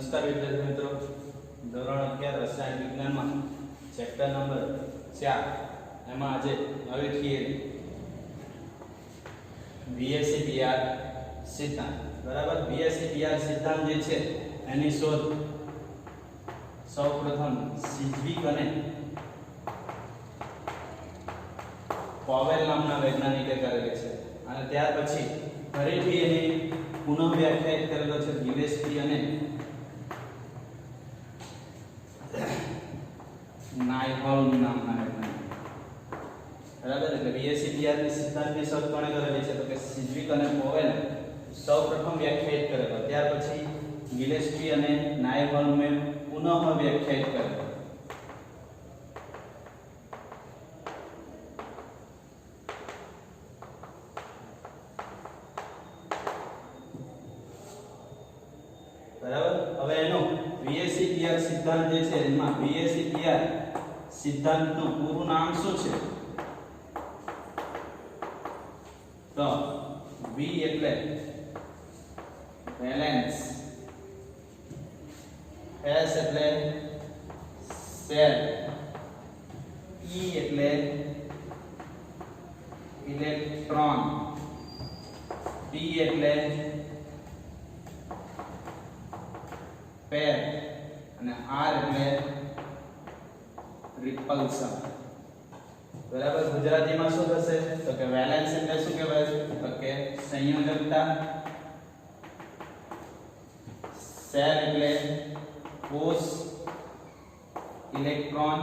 નમસ્કાર વિદ્યાર્થી મિત્રો, ધોરણ 11 રસાયણ વિજ્ઞાનમાં ચેપ્ટર નંબર 4 એમાં આજે નવી થિયરી VSEPR સિદ્ધાંત. બરાબર, VSEPR સિદ્ધાંત જે છે એની શોધ સૌપ્રથમ સિઝવિક અને પોવેલ નામના વૈજ્ઞાનિકે કરેલી છે અને ત્યાર પછી ફરીથી એની પુનઃ વ્યાખ્યાયિત કરેલો છે ગિલેસ્પી અને નાયહોલ્મ નામના વૈજ્ઞાનિક. બરાબર, એટલે VSEPR ની સિદ્ધાંતની શોધ કોણે કરેલી છે તો કે સિઝવિક અને પોવેલ સૌપ્રથમ વ્યાખ્યાયિત કરેલો, ત્યાર પછી ગિલેસ્પી અને નાયહોલ્મે પુનઃ વ્યાખ્યાયિત કરેલો. બરાબર, હવે એનો VSEPR સિદ્ધાંત જે છે એમાં VSEPR સિદ્ધાંતનું પૂરું નામ શું છે તો V એટલે વેલેન્સ, S એટલે સેલ, E એટલે ઇલેક્ટ્રોન, P એટલે પેર અને R એટલે રિપલ્શન. બરાબર, ગુજરાતીમાં શું થશે તો કે વેલેન્સ એટલે શું કહેવાય તો કે સંયોજકતા, સેલ એટલે કોષ, ઇલેક્ટ્રોન,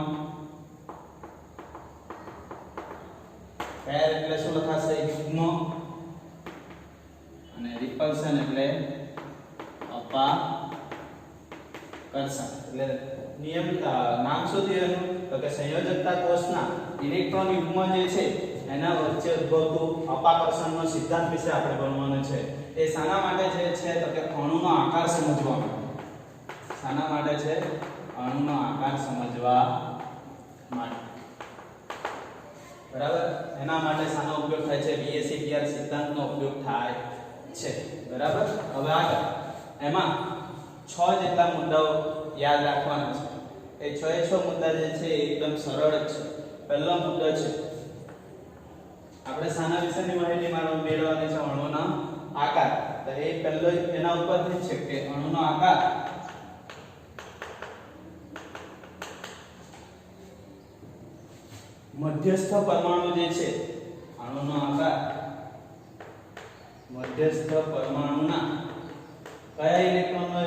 પેર એટલે શું લખાશે યુગ્મ અને રિપલ્શન એટલે અપાકર્ષણ. એટલે નિયમ નામ શું થયું એનું તો કે સંયોજકતા કોષના ઇલેક્ટ્રોન યુગ્મ જે છે એના વચ્ચે ઉદ્ભવતું અપાકર્ષણનો સિદ્ધાંત વિશે આપણે ભણવાનું છે. એ શાના માટે જે છે તો કે અણુનો આકાર સમજવા માટે. શાના માટે છે? અણુનો આકાર સમજવા માટે. બરાબર, એના માટે શાનો ઉપયોગ થાય છે? VSEPR સિદ્ધાંતનો ઉપયોગ થાય છે. બરાબર, હવે આગળ એમાં 6 જેટલા મુદ્દાઓ યાદ રાખવાના છે. એ 6 મુદ્દા જે છે એકદમ સરળ જ છે. પહેલો મુદ્દો છે આપણે શાના વિશેની માહિતી મેળવવાની છે? અણુનો આકાર. તો એ પહેલો એના ઉપરથી છે કે અણુનો આકાર મધ્યસ્થ પરમાણુ જે છે, અણુનો આકાર મધ્યસ્થ પરમાણુના કયા ઇલેક્ટ્રોનનો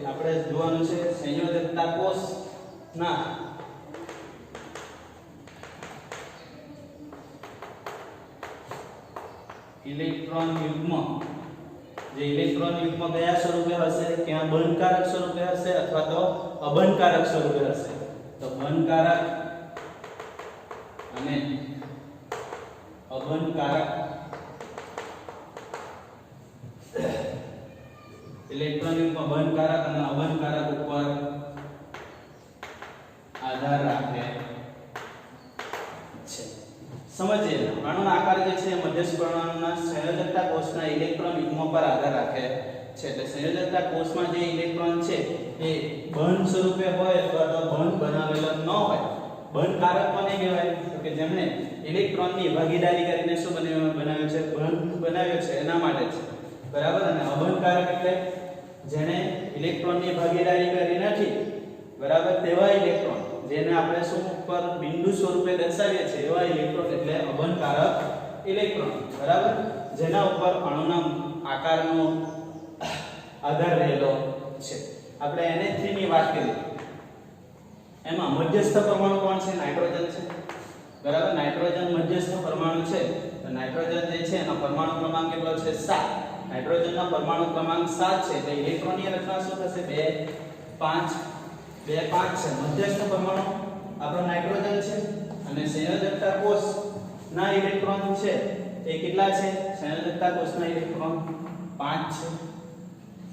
આપણે જોવાનું છે? સંયોજકતા કોષના ઇલેક્ટ્રોન યુગ્મ. જે ઇલેક્ટ્રોન યુગ્મ કયા સ્વરૂપે હશે? ક્યાં બંધકારક સ્વરૂપે હશે અથવા તો અબંધકારક સ્વરૂપે હશે? તો બંધકારક અને અબંધકારક ઇલેક્ટ્રોન યુગ્મ બંધકારક અને અબંધકારક ઉપર આધાર રાખે છે. સમજીએ, અણુનો આકાર જે છે મધ્યસ્થ પરમાણુના સંયોજકતા કોષના ઇલેક્ટ્રોન યુગ્મ પર આધાર રાખે છે. એટલે સંયોજકતા કોષમાં જે ઇલેક્ટ્રોન છે એ બંધ સ્વરૂપે હોય અથવા તો બંધ બનાવેલો ન હોય. બંધકારક કોને કહેવાય તો કે જેમણે ઇલેક્ટ્રોનની ભાગીદારી કરીને શું બનાવ્યું છે? બંધ બનાવ્યો છે એના માટે છે. બરાબર, અને અબંધકારક એટલે જેને ઇલેક્ટ્રોનની ભાગીદારી કરી નથી. બરાબર, તેવા ઇલેક્ટ્રોન જેને આપણે શું ઉપર બિંદુ સ્વરૂપે દર્શાવીએ છીએ એવા ઇલેક્ટ્રોન એટલે અબંધકારક ઇલેક્ટ્રોન. બરાબર, જેના ઉપર અણુના આકારનો આધાર રહેલો છે. આપણે NH3 ની વાત કરીએ એમાં મધ્યસ્થ પરમાણુ કોણ છે? નાઇટ્રોજન છે. બરાબર, નાઇટ્રોજન મધ્યસ્થ પરમાણુ છે. તો નાઇટ્રોજન જે છે એનો પરમાણુ ક્રમાંક કેટલો છે? 7. નાઇટ્રોજનનો પરમાણુ ક્રમાંક 7 છે. તો ઇલેક્ટ્રોનની રચના શું થશે? 2 5 2 5 છે. મધ્યસ્થ પરમાણુ આપણો નાઇટ્રોજન છે અને સંયોજકતા કોષના ઇલેક્ટ્રોન છે એ કેટલા છે? સંયોજકતા કોષના ઇલેક્ટ્રોન 5 છે.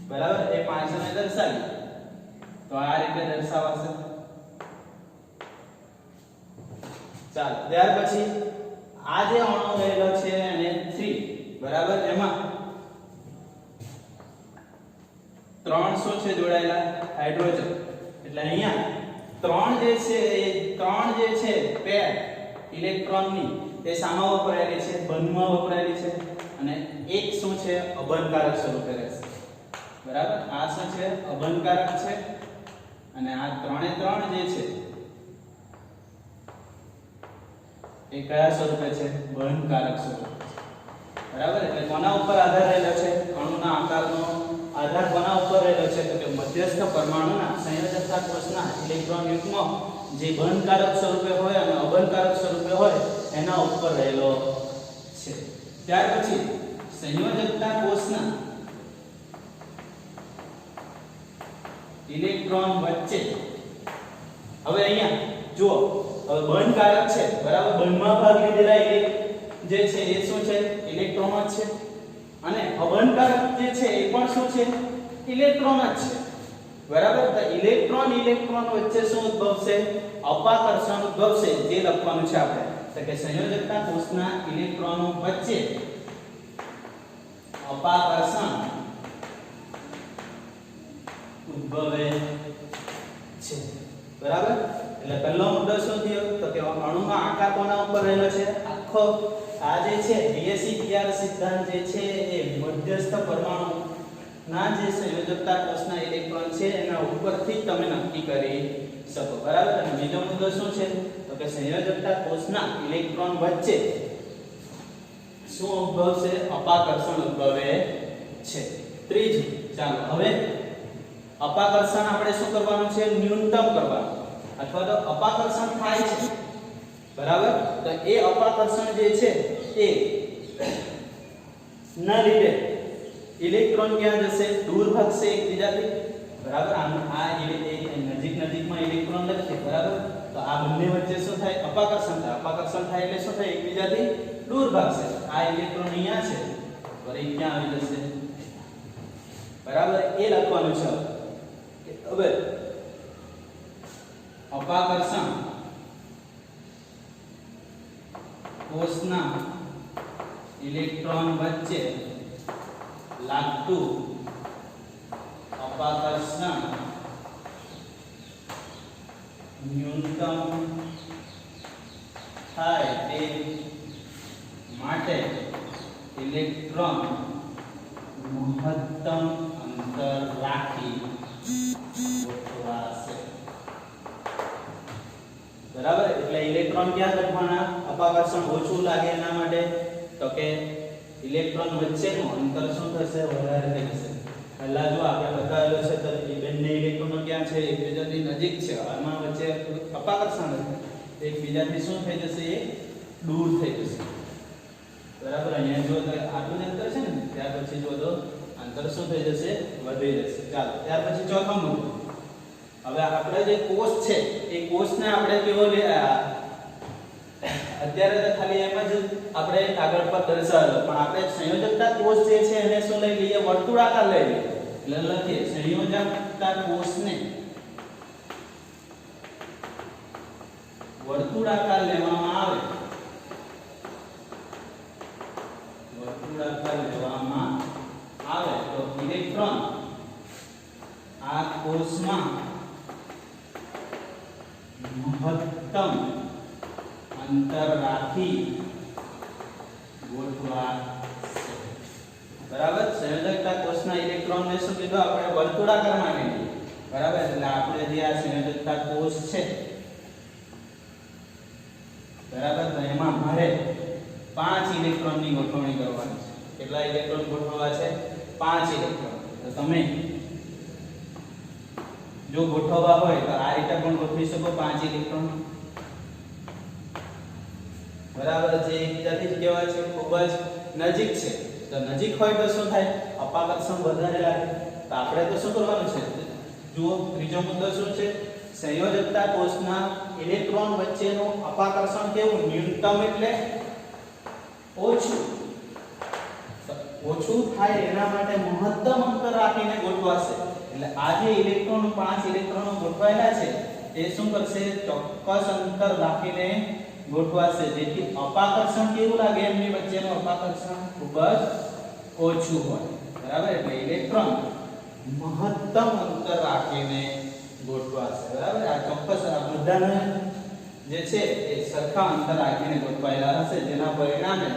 બરાબર, એ 5 ને દર્શાવી તો આ રીતે દર્શાવાશે. ચાલો, ત્યાર પછી આ જે અણુ રહેલો છે NH3 બરાબર, એમાં 3 શું છે જોડાયેલા હાઇડ્રોજન એટલે અહીંયા 3 જે છે એ 3 જે છે પેર ઇલેક્ટ્રોનની એ સામા વપરાયેલી છે બંધમાં વપરાયેલી છે અને એક શું છે અબંધકારક સ્વરૂપે રહેશે બરાબર આ શું છે અબંધકારક છે અને આ 3 જે છે એ કયા સ્વરૂપે છે બંધકારક સ્વરૂપે બરાબર એટલે કોના ઉપર આધાર રહેલો છે અણુના આકારનો આધાર કોના ઉપર રહેલો છે તો કે મધ્યસ્થ પરમાણુના સંયોજકતા કોષના ઇલેક્ટ્રોન યુગ્મ જે બંધકારક સ્વરૂપે હોય અને અબંધકારક સ્વરૂપે હોય એના ઉપર રહેલો છે ત્યાર પછી સંયોજકતા કોષના ઇલેક્ટ્રોન વચ્ચે હવે અહીંયા જુઓ હવે બંધકારક છે બરાબર બંધમાં ભાગ લીધેલા જે છે એ શું છે ઇલેક્ટ્રોન જ છે અને અબંધકારક જે છે એ પણ શું છે ઇલેક્ટ્રોન જ છે બરાબર તો ઇલેક્ટ્રોન વચ્ચે શું ઉદ્ભવશે અપાકર્ષણ ઉદ્ભવશે જે લખવાનું છે આપણે તો કે સંયોજકતા કોષના ઇલેક્ટ્રોનો વચ્ચે અપાકર્ષણ ઉદ્ભવે છે બરાબર એટલે પહેલો મુદ્દો શું થયો તો કે અણુનો આકાર કોના ઉપર રહેલો છે આખો આ જે છે BSE-PR સિદ્ધાંત જે છે એ મધ્યસ્થ પરમાણુ ના જે સંયોજકતા કોષના ઇલેક્ટ્રોન છે એના ઉપરથી તમે નક્કી કરી શકો બરાબર અને બીજો મુદ્દો શું છે તો કે સંયોજકતા કોષના ઇલેક્ટ્રોન વચ્ચે શું ઉદ્ભવશે અપાકર્ષણ ઉદ્ભવે છે ત્રીજું ચાલો હવે અપાકર્ષણ આપણે શું કરવાનું છે ન્યૂનતમ કરવાનું અથવા તો અપાકર્ષણ થાય છે બરાબર તો એ અપાકર્ષણ જે છે એ ના લીધે ઇલેક્ટ્રોન ક્યાં જશે દૂર ભાગશે એકબીજાથી બરાબર આ નજીકમાં ઇલેક્ટ્રોન લખીએ બરાબર તો આ બંને વચ્ચે શું થાય અપાકર્ષણ થાય એટલે શું થાય એકબીજાથી દૂર ભાગશે આ ઇલેક્ટ્રોન અહીંયા છે ફરી ક્યાં આવી જશે બરાબર એ લખવાનું છે હવે અપાકર્ષણ કોષના ઇલેક્ટ્રોન વચ્ચે લાગતું અપાકર્ષણ ન્યૂનતમ થાય તે માટે ઇલેક્ટ્રોન મહત્તમ અંતર રાખી ગોઠવાશે બરાબર એટલે ઇલેક્ટ્રોન ક્યાં ગોઠવાના અપાકર્ષણ ઓછું લાગે એના માટે તો કે ઇલેક્ટ્રોન વચ્ચેનું અંતર શું થશે વધારે થઈ જશે પહેલા જો આપણે બતાવેલો છે તો એ બંને ઇલેક્ટ્રોનો ક્યાં છે એકબીજાથી નજીક છે આમાં વચ્ચે અપાકર્ષણ હશે એકબીજાથી શું થઈ જશે એ દૂર થઈ જશે બરાબર અહીંયા જો આટલું જ અંતર છે ને ત્યાર પછી જો તો અંતર શું થઈ જશે વધી જશે ચાલો ત્યાર પછી ચોથો મુદ્દો હવે આપણે જે કોષ છે એ કોષને આપણે કેવો અત્યારે તો ખાલી એમ જ આપણે કાગળ પર દર્શાવેલો પણ આપણે સંયોજકતા કોષ જે છે એને શું લઈ લઈએ વર્તુળાકાર લઈ લઈએ એટલે લખીએ સંયોજકતા કોષને વર્તુળાકાર લેવામાં આવે તો ઇલેક્ટ્રોન આ કોષમાં મહત્તમ અંતર રાખી ગોઠવાશે બરાબર સંયોજકતા કોષના ઇલેક્ટ્રોનને શું કીધું આપણે વર્તુળાકારમાં લઈએ બરાબર એટલે આપણે જે આ સંયોજકતા કોષ છે બરાબર તો એમાં મારે 5 ઇલેક્ટ્રોનની ગોઠવણી કરવાની છે કેટલા ઇલેક્ટ્રોન ગોઠવવા છે 5 ઇલેક્ટ્રોન તો તમે જો ગોઠવવા હોય તો આ રીતે પણ ગોઠવી શકો 5 ઇલેક્ટ્રોન બરાબર જે એકબીજાથી કહેવાય છે ખૂબ જ નજીક છે તો નજીક હોય તો શું થાય અપાકર્ષણ વધારે લાગે તો આપણે તો શું કરવાનું છે જુઓ ત્રીજો મુદ્દો શું છે સંયોજકતા કોષના ઇલેક્ટ્રોન વચ્ચેનું અપાકર્ષણ કેવું ન્યૂનતમ એટલે ઓછું થાય એના માટે મહત્તમ અંતર રાખીને ગોઠવાશે એટલે આ જે ઇલેક્ટ્રોન 5 ઇલેક્ટ્રોનો ગોઠવાયેલા છે તે શું કરશે ચોક્કસ અંતર રાખીને ગોઠવાશે જેથી અપાકર્ષણ કેવું લાગે એમની વચ્ચેનું અપાકર્ષણ ખૂબ જ ઓછું હોય બરાબર એટલે ઇલેક્ટ્રોન મહત્તમ અંતર રાખીને ગોઠવા છે બરાબર આ ચોક્કસ આ બધાને જે છે એ સરખા અંતર રાખીને ગોઠવાયેલા હશે જેના પરિણામે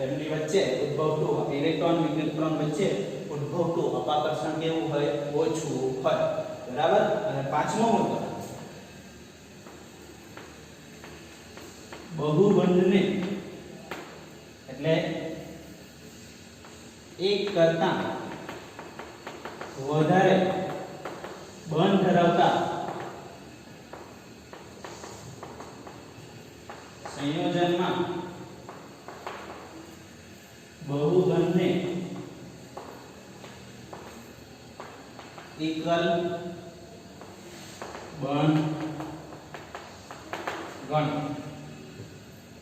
એમની વચ્ચે ઉદ્ભવતું ઇલેક્ટ્રોન વિદ્યુતપ્રવાહ વચ્ચે ઉદ્ભવતું અપાકર્ષણ કેવું હોય ઓછું હોય બરાબર અને પાંચમો મુદ્દો બહુબંધને એટલે એક કરતા વધારે બંધ ધરાવતા સંયોજનમાં બહુબંધને એકલ બંધ ગણ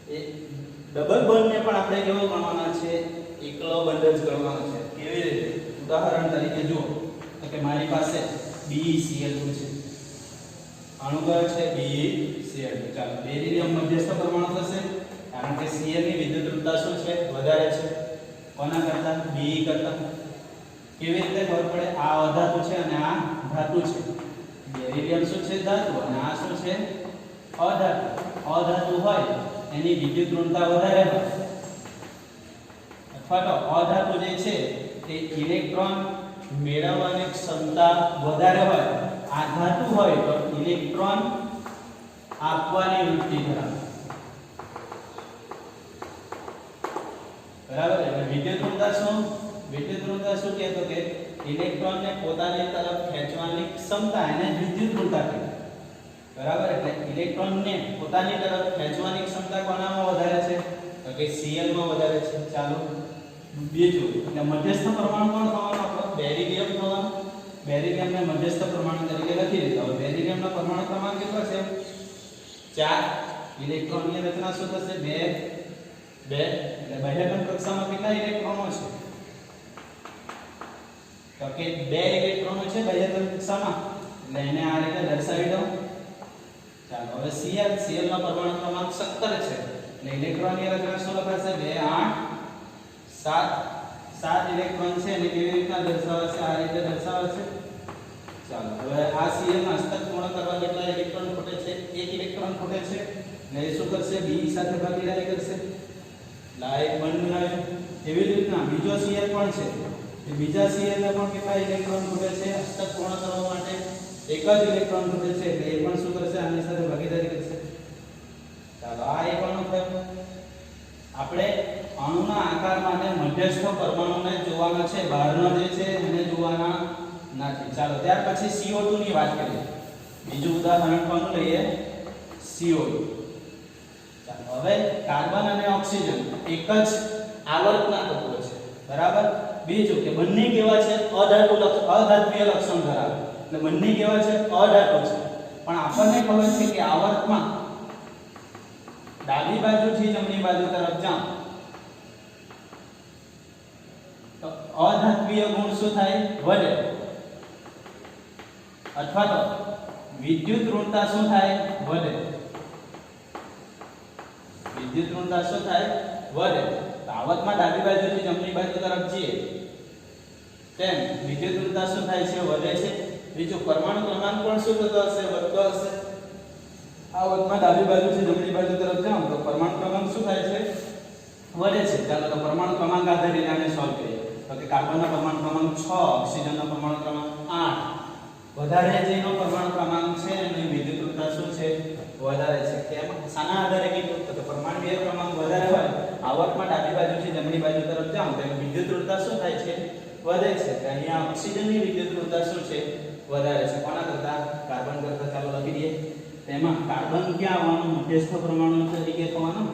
એ ડબલ બંધને પણ આપણે કેવો ગણવાના છે એકલો બંધ જ ગણવાનો છે કેવી રીતે ઉદાહરણ તરીકે જુઓ કે મારી પાસે BeCl2 છે અણુ કયો છે BeCl2 ચાલો બેરિલિયમ મધ્યસ્થ પરમાણુ થશે કારણ કે Cl ની વિદ્યુતઋણતા શું છે વધારે છે કોના કરતા Be કરતા કેવી રીતે ખબર પડે આ અધાતુ છે અને આ ધાતુ છે બેરિલિયમ શું છે ધાતુ અને આ શું છે અધાતુ હોય એની વિદ્યુતઋણતા વધારે હોય અથવા તો અધાતુ જે છે તે ઇલેક્ટ્રોન મેળવવાની ક્ષમતા વધારે હોય આ ધાતુ હોય તો ઇલેક્ટ્રોન આપવાની વૃત્તિ ધરાવે બરાબર એટલે વિદ્યુતઋણતા શું કહેતો કે ઇલેક્ટ્રોનને પોતાની તરફ ખેંચવાની ક્ષમતા એને વિદ્યુતઋણતા કહેવાય બરાબર એટલે ઇલેક્ટ્રોનને પોતાની તરફ ખેંચવાની ક્ષમતા કોનામાં વધારે છે તો કે Cl માં વધારે છે ચાલો બીજું એટલે મધ્યસ્થ પરમાણુ કોણ થવાનો આપણો બેરિલિયમ થવાનો બેરિલિયમને મધ્યસ્થ પરમાણુ તરીકે લખી દીધો હવે બેરિલિયમનો પરમાણુ ક્રમાંક કેટલો છે 4 ઇલેક્ટ્રોનની રચના શું થશે 2 એટલે બાહ્યબંધ કક્ષામાં કેટલા ઇલેક્ટ્રોનો છે તો કે 2 ઇલેક્ટ્રોનો છે બાહ્યબંધ કક્ષામાં એટલે એને આ રીતે દર્શાવી દો ચાલો હવે Cl નો પરમાણુ ક્રમાંક 17 છે એટલે ઇલેક્ટ્રોનની રચના શું લખાશે 2 8 7 ઇલેક્ટ્રોન છે અને કેવી રીતના દર્શાવે છે આ રીતે દર્શાવે છે ચાલો હવે આ Cl ના હસ્તક પૂર્ણ કરવા કેટલા ઇલેક્ટ્રોન ખૂટે છે 1 ઇલેક્ટ્રોન ખૂટે છે એટલે એ શું કરશે B સાથે ભાગીદારી કરશે લાઈક બંધ બનાવે એવી રીતના બીજો Cl પણ છે એ બીજા Cl ને પણ કેટલા ઇલેક્ટ્રોન ખૂટે છે હસ્તક પૂર્ણ કરવા માટે એક જ ઇલેક્ટ્રોન ખૂટે છે એટલે એ પણ શું કરશે આની સાથે ભાગીદારી કરશે ચાલો આ એક અણુ થયો આપણે અણુના આકાર માટે મધ્યસ્થ પરમાણુને જોવાનો છે બહારનો જે છે એને જોવાના નથી ચાલો ત્યાર પછી CO2 ની વાત કરીએ બીજું ઉદાહરણ કોનું લઈએ CO2 ચાલો હવે કાર્બન અને ઓક્સિજન એક જ આવર્તના તત્વો છે બરાબર બીજું કે બંને કેવા છે અધાતુય લક્ષણ ધરાવે એટલે બંને કેવા છે અધાતુ છે પણ આપણને ખબર છે કે આવર્તમાં ડાબી બાજુથી જમણી બાજુ તરફ જાઓ તો અધાત્વીય ગુણ શું થાય વધે અથવા તો વિદ્યુત ઋણતા શું થાય વધે વિદ્યુત ઋણતા શું થાય વધે તો આવર્તમાં ડાબી બાજુથી જમણી બાજુ તરફ જઈએ તેમ વિદ્યુત ઋણતા શું થાય છે વધે છે બીજું પરમાણુ ક્રમાંક પણ શું થતો હશે વધતો હશે આ વધમાં ડાબી બાજુથી જમણી બાજુ તરફ જાઓ તો પરમાણુ ક્રમાંક શું થાય છે વધે છે ચાલો તો પરમાણુ ક્રમાંક આધારિત આને સોલ્વ કરીએ તો કે કાર્બનનો પરમાણુ ક્રમાંક 6 ઓક્સિજનનો પરમાણુ ક્રમાંક 8 વધારે જેનો પરમાણુ ક્રમાંક છે એની વિદ્યુતઋણતા શું છે વધારે છે કેમ સાના આધારે કીધું તો પરમાણુય ક્રમાંક વધારે હોય આવર્તમાં ડાબી બાજુથી જમણી બાજુ તરફ જાઓ તો વિદ્યુતઋણતા શું થાય છે વધે છે કે અહીંયા ઓક્સિજનની વિદ્યુતઋણતા શું છે વધારે છે કોના કરતા કાર્બન કરતા ચાલો લખી દઈએ તેમાં કાર્બન ક્યાં આવવાનું મધ્યસ્થ પરમાણુ તરીકે થવાનું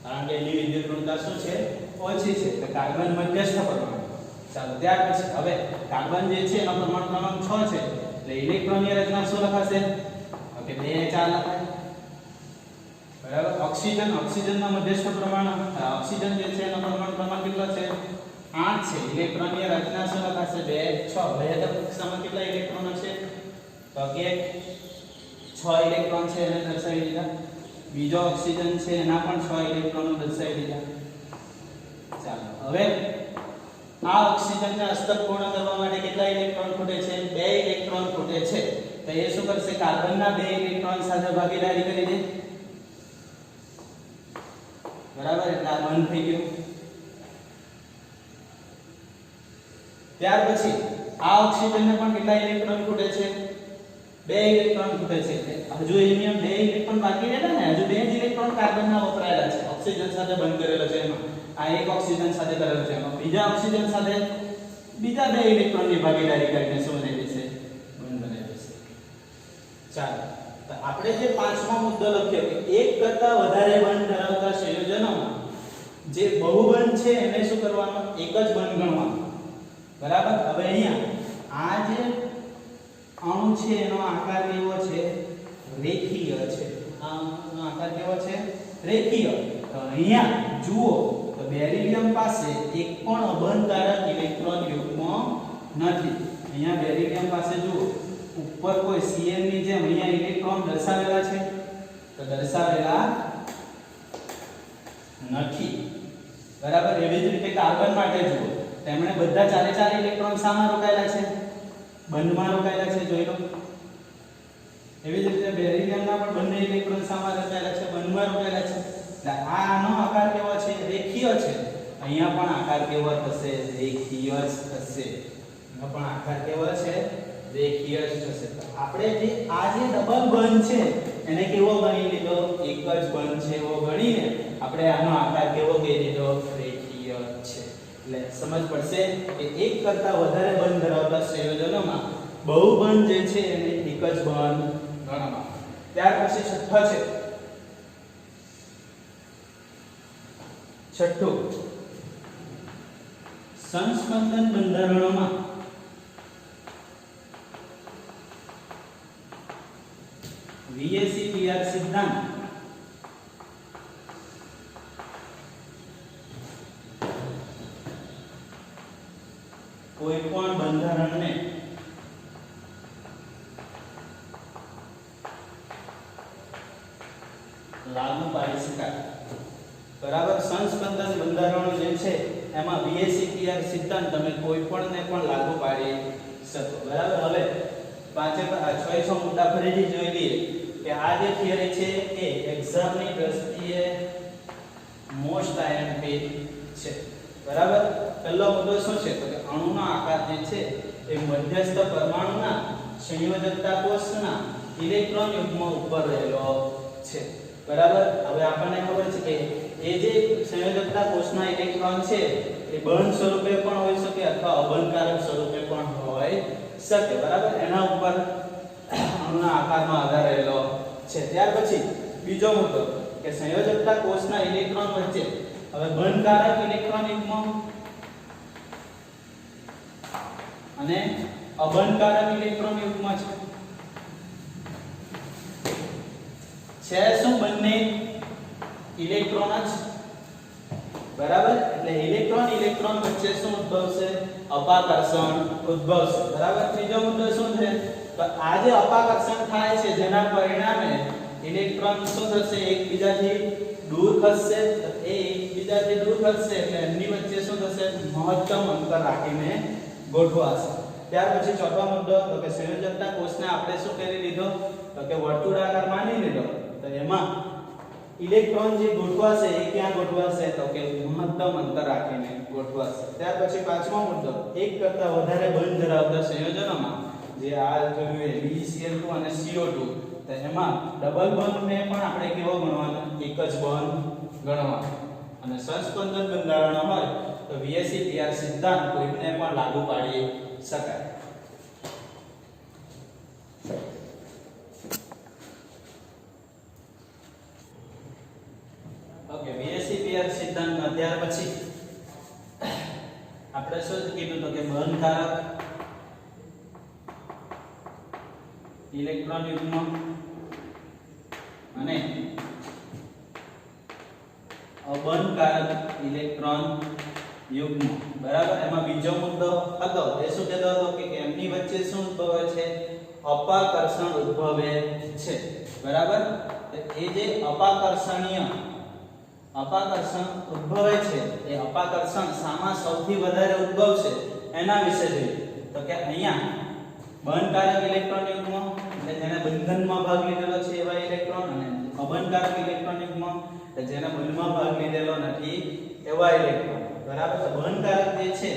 કારણ કે એની વિદ્યુતઋણતા શું છે ઓછી છે એટલે કાર્બન મધ્યસ્થ પરમાણુ ચાલો ત્યાર પછી હવે કાર્બન જે છે એનો પરમાણુ ક્રમાંક 6 છે એટલે ઇલેક્ટ્રોનની રચના શું લખાશે ઓકે 2 4 લખાય બરાબર ઓક્સિજનનો મધ્યસ્થ પરમાણુ ઓક્સિજન જે છે એનો પરમાણુ ક્રમાંક કેટલો છે 8 છે ઇલેક્ટ્રોનની રચના શું લખાશે 2 6 બાહ્યતમ કક્ષામાં કેટલા ઇલેક્ટ્રોનો છે તો કે 6 ઇલેક્ટ્રોન છે એને દર્શાવી દીધા બીજો ઓક્સિજન છે એના પણ 6 ઇલેક્ટ્રોનો દર્શાવી દીધા ચાલો હવે આ ઓક્સિજનને અસ્તક પૂર્ણ કરવા માટે કેટલા ઇલેક્ટ્રોન ખૂટે છે? 2 ઇલેક્ટ્રોન ખૂટે છે. તો એ શું કરશે? કાર્બનના 2 ઇલેક્ટ્રોન સાથે ભાગીદારી કરી દે. બરાબર, એટલે આ બંધ થઈ ગયું. ત્યાર પછી આ ઓક્સિજનને પણ કેટલા ઇલેક્ટ્રોન ખૂટે છે? 2 ઇલેક્ટ્રોન ખૂટે છે. હજુ એની 2 ઇલેક્ટ્રોન બાકી રહેલા ને, હજુ 2 જ ઇલેક્ટ્રોન કાર્બનના વપરાયેલા છે. ઓક્સિજન સાથે બંધ કરેલો છે એમાં. આ એક ઓક્સિજન સાથે કરેલો છે એમાં બીજા ઓક્સિજન સાથે બીજા 2 ઇલેક્ટ્રોનની ભાગીદારી કરીને શું બનાવી દેશે? બંધ બનાવી દેશે. ચાલો, તો આપણે જે પાંચમો મુદ્દો લખ્યો કે એક કરતા વધારે બંધ ધરાવતા સંયોજનોમાં જે બહુબંધ છે એને શું કરવાનું? એક જ બંધ ગણવાનું. બરાબર. હવે અહીંયા આ જે અણુ છે એનો આકાર કેવો છે? રેખીય છે. આ અણુનો આકાર કેવો છે? રેખીય. તો અહીંયા જુઓ તો બેરિલિયમ પાસે એક પણ અબંધકારક ઇલેક્ટ્રોન યુગ્મ નથી. અહીંયા બેરિલિયમ પાસે જુઓ ઉપર કોઈ Cn ની જેમ અહીંયા ઇલેક્ટ્રોન દર્શાવેલા છે? તો દર્શાવેલા નથી. બરાબર. એવી જ રીતે કાર્બન માટે જુઓ, તેમણે બધા 4 ઇલેક્ટ્રોન શામાં રોકાયેલા છે? બંધમાં રોકાયેલા છે. જોઈ લો. એવી જ રીતે બેરિલિયમના પણ બંને ઇલેક્ટ્રોન શામાં રોકાયેલા છે? બંધમાં રોકાયેલા છે. એટલે આનો આકાર કેવો છે? રેખીય છે. અહીંયા પણ આકાર કેવો થશે? રેખીય જ થશે. એનો પણ આકાર કેવો છે? રેખીય જ થશે. તો આપણે જે આ જે ડબલ બંધ છે એને કેવો ગણી લીધો? એક જ બંધ છે એવો ગણીને આપણે આનો આકાર કેવો કહી દીધો? રેખીય છે. એટલે સમજ પડશે કે એક કરતા વધારે બંધ ધરાવતા સંયોજનોમાં બહુબંધ જે છે એને એક જ બંધ ગણવામાં. ત્યાર પછી છઠ્ઠો છે. છઠ્ઠું, સંસ્પંદન બંધારણોમાં VACPR સિદ્ધાંત કોઈ પણ બંધારણને લાગુ પાડી શકાય. બરાબર. સંસ્પંદન બંધારણો જે છે એમાં VACPR સિદ્ધાંત તમે કોઈ પણને પણ લાગુ પાડી શકો. બરાબર. હવે પાંચે 6 મુદ્દા ફરીથી જોઈ લઈએ કે આ જે થિયરી છે એ એક્ઝામની દ્રષ્ટિએ મોસ્ટ આઈએમપી છે. બરાબર. પહેલો મુદ્દો શું છે? તો કે અણુનો આકાર જે છે એ મધ્યસ્થ પરમાણુના સંયોજકતા કોષના ઇલેક્ટ્રોન યુગ્મ ઉપર રહેલો છે. બરાબર. હવે આપણને ખબર છે કે એ જે સંયોજકતા કોષના ઇલેક્ટ્રોન છે એ બંધ સ્વરૂપે પણ હોઈ શકે અથવા અબંધકારક સ્વરૂપે પણ હોઈ શકે. બરાબર. એના ઉપર અણુના આકારનો આધાર રહેલો છે. ત્યાર પછી બીજો મુદ્દો કે સંયોજકતા કોષના ઇલેક્ટ્રોન વચ્ચે હવે બંધકારક ઇલેક્ટ્રોન યુગ્મ અને અબંધકારક ઇલેક્ટ્રોન યુગ્મ છે શું? બંને ઇલેક્ટ્રોન જ. બરાબર. એટલે ઇલેક્ટ્રોન વચ્ચે શું ઉદ્ભવશે? અપાકર્ષણ ઉદ્ભવશે. બરાબર. ત્રીજો મુદ્દો શું છે? તો આ જે અપાકર્ષણ થાય છે જેના પરિણામે ઇલેક્ટ્રોન શું થશે? એકબીજાથી દૂર ખસશે. તો એ એકબીજાથી દૂર ખસશે એટલે એમની વચ્ચે શું થશે? મહત્તમ અંતર રાખીને ગોઠવાશે. ત્યાર પછી ચોથો મુદ્દો તો કે સંયોજકતા કોષને આપણે શું કરી લીધો? તો કે વર્તુળાકાર માની લીધો. તો એમાં ઇલેક્ટ્રોન જે ગોઠવાશે એ ક્યાં ગોઠવાશે? તો કે મહત્તમ અંતર રાખીને ગોઠવાશે. ત્યાર પછી પાંચમો મુદ્દો એક કરતા વધારે બંધ ધરાવતા સંયોજનોમાં જે આ જોયું એ BeCl2 અને CO2 તો એમાં ડબલ બંધને પણ આપણે કેવો ગણવાનો? એક જ બંધ ગણવાનો. અને સંસ્પંદન બંધારણો હોય તો VACPR સિદ્ધાંત કોઈને પણ લાગુ પાડી શકાય. ઓકે. VACPR સિદ્ધાંતમાં ત્યાર પછી આપણે શું કીધું? તો કે બંધકારક ઇલેક્ટ્રોન યુગ્મ અને અબંધકારક ઇલેક્ટ્રોન યુગ્મ. બરાબર. એમાં બીજો મુદ્દો હતો એ શું કહેતો હતો કે એમની વચ્ચે શું ઉદ્ભવે છે? અપાકર્ષણ ઉદ્ભવે છે. બરાબર. એ જે અપાકર્ષણીય અપાકર્ષણ ઉદ્ભવે છે એ અપાકર્ષણ સામા સૌથી વધારે ઉદ્ભવશે એના વિશે જોઈએ. તો કે અહીંયા બંધકારક ઇલેક્ટ્રોન યુગ્મ એટલે જેને બંધનમાં ભાગ લીધેલો છે એવા ઇલેક્ટ્રોન, અને અબંધકારક ઇલેક્ટ્રોન યુગ્મ એટલે જેને બંધમાં ભાગ લીધેલો નથી એવા ઇલેક્ટ્રોન. બરાબર. તો બંધકારક જે છે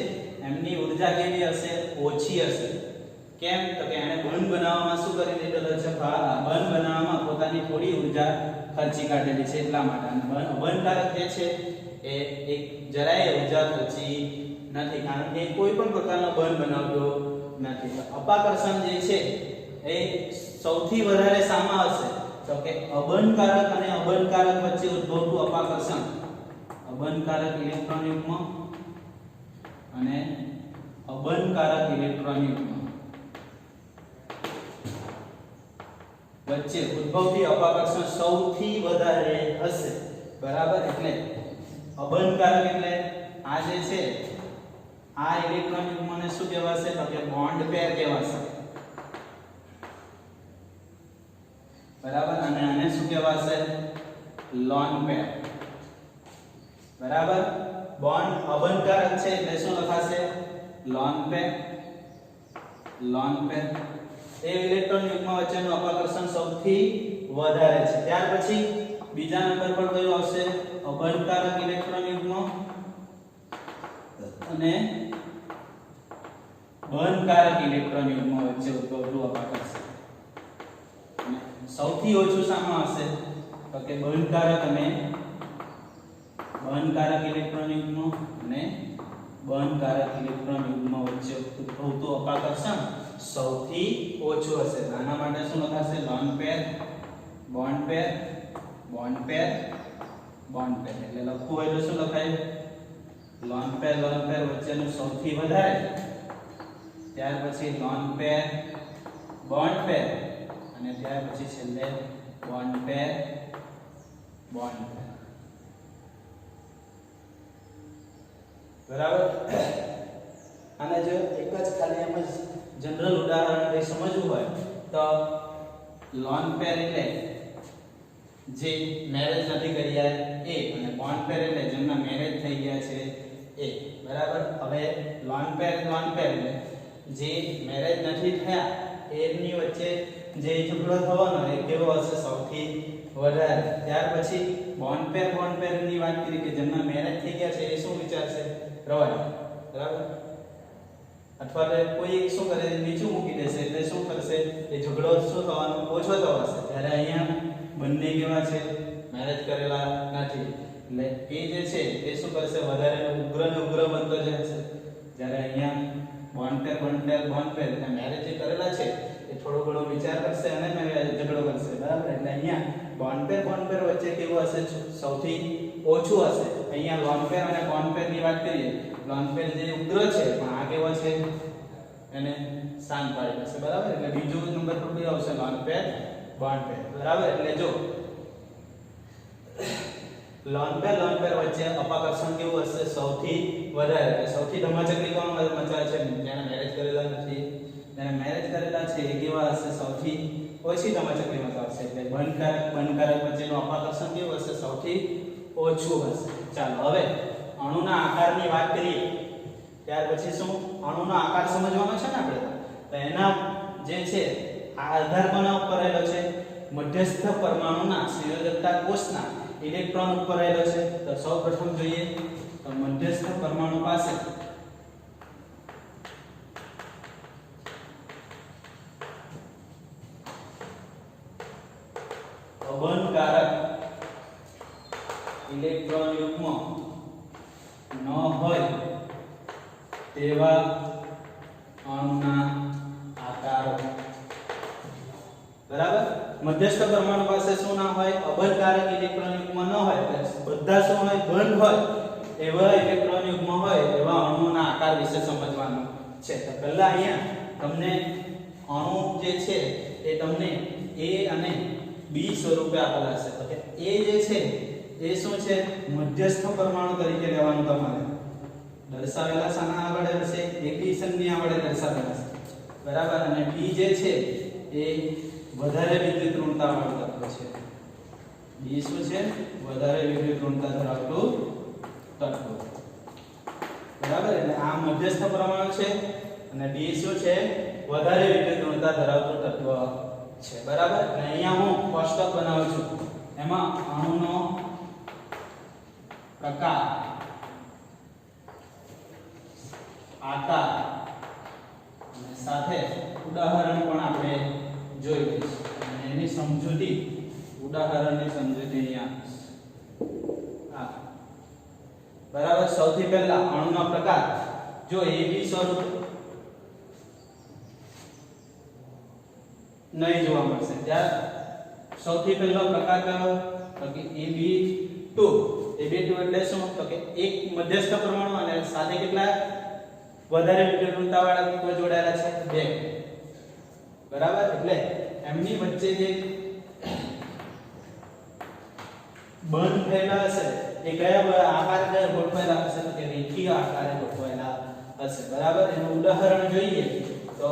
એમની ઊર્જા કેવી હશે? ઓછી હશે. કેમ? તો કે એને બંધ બનાવવામાં શું કરી દીધેલો છે? બંધ બનાવવામાં પોતાની થોડી ઊર્જા ખર્ચી કાઢેલી છે એટલા માટે. અને અબંધકારક જે છે એ એક જરાય ઊર્જા ખર્ચી નથી, કારણ કે કોઈ પણ પ્રકારનો બંધ બનાવતો નથી. અપાકર્ષણ જે છે એ સૌથી વધારે સામા હશે તો કે અબંધકારક અને અબંધકારક વચ્ચે ઉદ્ભવતું અપાકર્ષણ, અબંધકારક ઇલેક્ટ્રોન યુગ્મ અને અબંધકારક ઇલેક્ટ્રોન યુગ્મ વચ્ચે ઉદ્ભવતી અપાકર્ષણ સૌથી વધારે હશે. બરાબર. એટલે અબંધકારક એટલે આ જે છે આ ઇલેક્ટ્રોન યુગ્મને શું કહેવાશે? તો કે બોન્ડ પેર કહેવાશે. બરાબર. અને આને શું કહેવાશે? Lone pair. બરાબર. બોન્ડ અબંધકારક છે એટલે શું લખાશે? Lone pair. લોન પેર એ ઇલેક્ટ્રોન યુગ્મ વચ્ચેનું અપાકર્ષણ સૌથી વધારે છે. ત્યાર પછી બીજા નંબર પર કયો આવશે? અબંધકારક ઇલેક્ટ્રોન યુગ્મ અને બંધકારક ઇલેક્ટ્રોન યુગ્મ વચ્ચે ઉદ્ભવતું અપાકર્ષણ. અને સૌથી ઓછું શામાં હશે? તો કે બંધકારક અને બંધકારક ઇલેક્ટ્રોન યુગ્મ અને બંધકારક ઇલેક્ટ્રોન યુગ્મ વચ્ચે ઉદ્ભવતું અપાકર્ષણ સૌથી ઓછું હશે. આના માટે શું લખાશે? લોન પેર, બોન્ડ પેર, બોન્ડ પેર, બોન્ડ પેર. એટલે લખવું હોય તો શું લખાય? લોન પેર વચ્ચેનું સૌથી વધારે, ત્યાર પછી લોન પેર, બોન્ડ પેર, અને ત્યાર પછી છેલ્લે બોન્ડ પેર, બોન્ડ પેર. બરાબર. અને જો એક જ ખાલી એમ જ જનરલ ઉદાહરણ લઈ સમજવું હોય તો લોન પેર એટલે જે મેરેજ નથી કર્યા એ, અને બોન્ડ પેર એટલે જેમના મેરેજ થઈ ગયા છે એ. બરાબર. હવે લોન પેર એટલે જે મેરેજ નથી થયા એની વચ્ચે જે ઝઘડો થવાનો એ કેવો હશે? સૌથી વધારે. ત્યાર પછી બોન્ડ પેર ની વાત કરી કે જેમના મેરેજ થઈ ગયા છે એ શું વિચારશે? રવાય. બરાબર. અથવા તો કોઈ એક શું કરે? નીચું મૂકી દેશે એટલે શું કરશે? એ ઝઘડો શું થવાનો? ઓછો થવાનો. જ્યારે અહીંયા બંને કેવા છે? મેરેજ કરેલા નથી એટલે એ જે છે એ શું કરશે? વધારે ઉગ્ર ને ઉગ્ર બનતો જશે. જ્યારે અહીંયા બોન્ડ પેર એટલે મેરેજ જે કરેલા છે એ થોડો ઘણો વિચાર કરશે અને ઝઘડો કરશે. બરાબર. એટલે અહીંયા બોન્ડ પેર વચ્ચે કેવું હશે? સૌથી ઓછું હશે. અહીંયા લોન પેર અને બોન્ડ પેર ની વાત કરીએ. લોન પેર જે ઉગ્ર છે પણ આ કેવો છે? એને શાંત પાડી દેશે. બરાબર. એટલે બીજો નંબર પર કયો આવશે? લોન પેર, બોન્ડ પેર. બરાબર. એટલે જો લોન પેર વચ્ચે અપાકર્ષણ કેવું હશે? સૌથી વધારે. સૌથી ધમાચકડી કોણ મચાવે છે? જેને મેરેજ કરેલા નથી. જેને મેરેજ કરેલા છે એ કેવા હશે? સૌથી ઓછી ધમાચકડી મચાવશે. એટલે બંધકારક વચ્ચેનું અપાકર્ષણ કેવું હશે? સૌથી ઓછું હશે. ચાલો હવે અણુના આકારની વાત કરીએ. ત્યાર પછી શું? અણુનો આકાર સમજવાનો છે ને આપણે. તો એના જે છે આ આધાર કોના ઉપર રહેલો છે? મધ્યસ્થ પરમાણુના સંયોજકતા કોષના ઇલેક્ટ્રોન ઉપર રહેલો છે. તો સૌપ્રથમ જોઈએ તો મધ્યસ્થ પરમાણુ પાસે અબંધકારક ઇલેક્ટ્રોન યુગ્મ ન હોય તેવા અણુના આકારો. બરાબર. મધ્યસ્થ પરમાણુ પાસે શું ના હોય? અબંધકારક ઇલેક્ટ્રોન યુગ્મ ન હોય. બધા શું હોય? બંધ હોય એવા ઇલેક્ટ્રોન યુગ્મ હોય એવા અણુના આકાર વિશે સમજવાનું છે. તો પહેલા અહીંયા તમને અણુ જે છે એ તમને A અને B સ્વરૂપે આપેલા છે. તો કે A જે છે એ શું છે? મધ્યસ્થ પરમાણુ તરીકે લેવાનું તમારે. દર્શાવેલા શાના આગળ હશે? એડિશન ની આગળ દર્શાવેલા છે. બરાબર. અને B જે છે એ વધારે વિદ્યુત ઋણતા વાળું તત્વ છે. બી શું છે વધારે વિદ્યુત ઋણતા ધરાવતું તત્વ બરાબર એટલે આ મધ્યસ્થ પરમાણુ છે અને ડી શું છે વધારે વિદ્યુત ઋણતા ધરાવતું તત્વ છે બરાબર અને અહીંયા હું કોષ્ટક બનાવું છું એમાં અણુનો પ્રકાર આકાર અને સાથે ઉદાહરણ પણ આપણે જોઈ લઈશું અને એની સમજૂતી ઉદાહરણની સમજૂતી અહીંયા બરાબર સૌથી પહેલા અણુનો પ્રકાર જો AB સ્વરૂપ નહીં જોવા મળશે ત્યારે સૌથી પહેલો પ્રકાર કયો તો કે AB2 એટલે શું તો કે એક મધ્યસ્થ પરમાણુ અને સાથે કેટલા વધારે વિદ્યુત ઋણતા વાળા તત્વો જોડાયેલા છે બે બરાબર એટલે એમની વચ્ચે જે બંધ થયેલા હશે એ કયા આકારે ગોઠવાયેલા હશે તો કે રેખીય આકારે ગોઠવાયેલા હશે બરાબર એનું ઉદાહરણ જોઈએ તો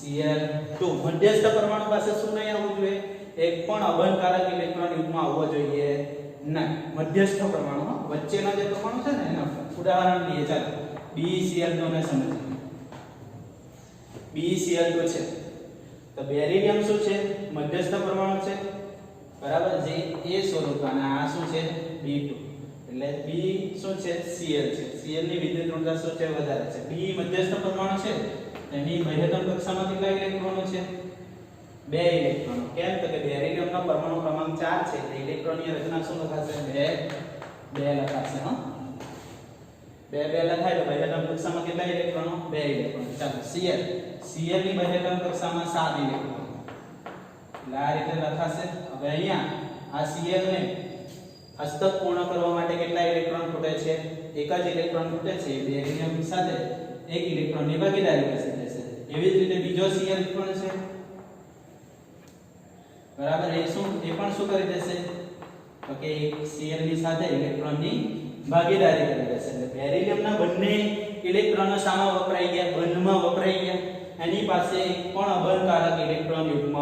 BeCl2 મધ્યસ્થ પરમાણુ પાસે શું નહીં આવવું જોઈએ એક પણ અબંધકારક ઇલેક્ટ્રોન યુગ્મ આવવો જોઈએ નહીં મધ્યસ્થ પરમાણુ વચ્ચેનો જે પરમાણુ છે ને એના ઉદાહરણ લઈએ ચાલો BeCl2 ને સમજીએ BeCl2 છે તો બેરિલિયમ શું છે મધ્યસ્થ પરમાણુ છે બરાબર જે A સ્વરૂપ અને આ શું છે B2 એટલે B શું છે Cl છે Cl ની વિદ્યુત ઋણતા શું છે વધારે છે B મધ્યસ્થ પરમાણુ છે એની મહત્તમ કક્ષામાં કેટલા ઇલેક્ટ્રોનો છે 2 ઇલેક્ટ્રોનો કેમ તો કે બેરિલિયમનો પરમાણુ ક્રમાંક 4 છે એટલે ઇલેક્ટ્રોનની રચના શું લખાશે 2 લખાશે હા 2 લખાય તો મહત્તમ કક્ષામાં કેટલા ઇલેક્ટ્રોનો 2 ઇલેક્ટ્રોન ચાલો Cl ની મહત્તમ કક્ષામાં 7 ઇલેક્ટ્રોન એટલે આ રીતે લખાશે હવે અહીંયા આ Cl ને અસ્તક પૂર્ણ કરવા માટે કેટલા ઇલેક્ટ્રોન ખૂટે છે એક જ ઇલેક્ટ્રોન ખૂટે છે બેરિલિયમ સાથે એક ઇલેક્ટ્રોનની ભાગીદારી કરશે એવી જ રીતે બીજો Cl પણ છે બરાબર એ પણ શું કરી દેશે તો કે Cl ની સાથે ઇલેક્ટ્રોનની ભાગીદારી કરી દેશે એટલે બેરિલિયમના બંને ઇલેક્ટ્રોનો સામા વપરાઈ ગયા બંધમાં વપરાઈ ગયા એની પાસે એક પણ અબંધકારક ઇલેક્ટ્રોન યુગ્મ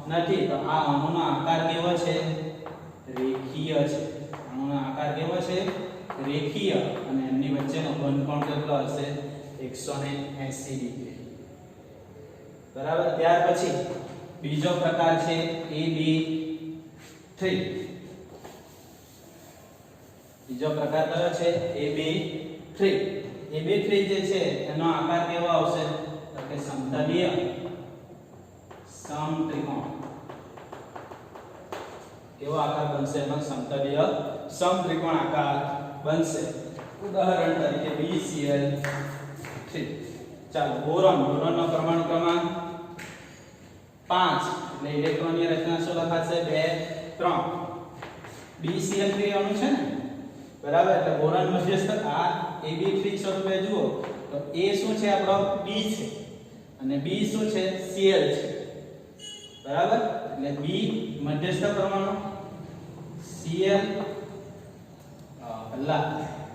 નથી તો આ અણુનો આકાર કેવો છે રેખીય છે અણુનો આકાર કેવો છે રેખીય અને એમની વચ્ચેનો બંધ કોણ કેટલો હશે 180 ડિગ્રી બરાબર ત્યાર પછી બીજો પ્રકાર છે AB3 બીજો પ્રકાર કયો છે AB3 જે છે એનો આકાર કેવો આવશે તો કે સમતલીય સમત્રિકોણ કેવો આકાર બનશે એનો સમતલીય સમત્રિકોણ આકાર બનશે ઉદાહરણ તરીકે BCl3 ચાલો બોરોનનો પરમાણુ ક્રમાંક 5 એટલે ઇલેક્ટ્રોનની રચના શું લખાશે 2 3 BCl3 અણુ છે ને બરાબર એટલે બોરોન મધ્યસ્થ આ AB3 સ્વરૂપે જુઓ તો A શું છે આપણો B છે અને B શું છે Cl છે બરાબર એટલે B મધ્યસ્થ પરમાણુ Cl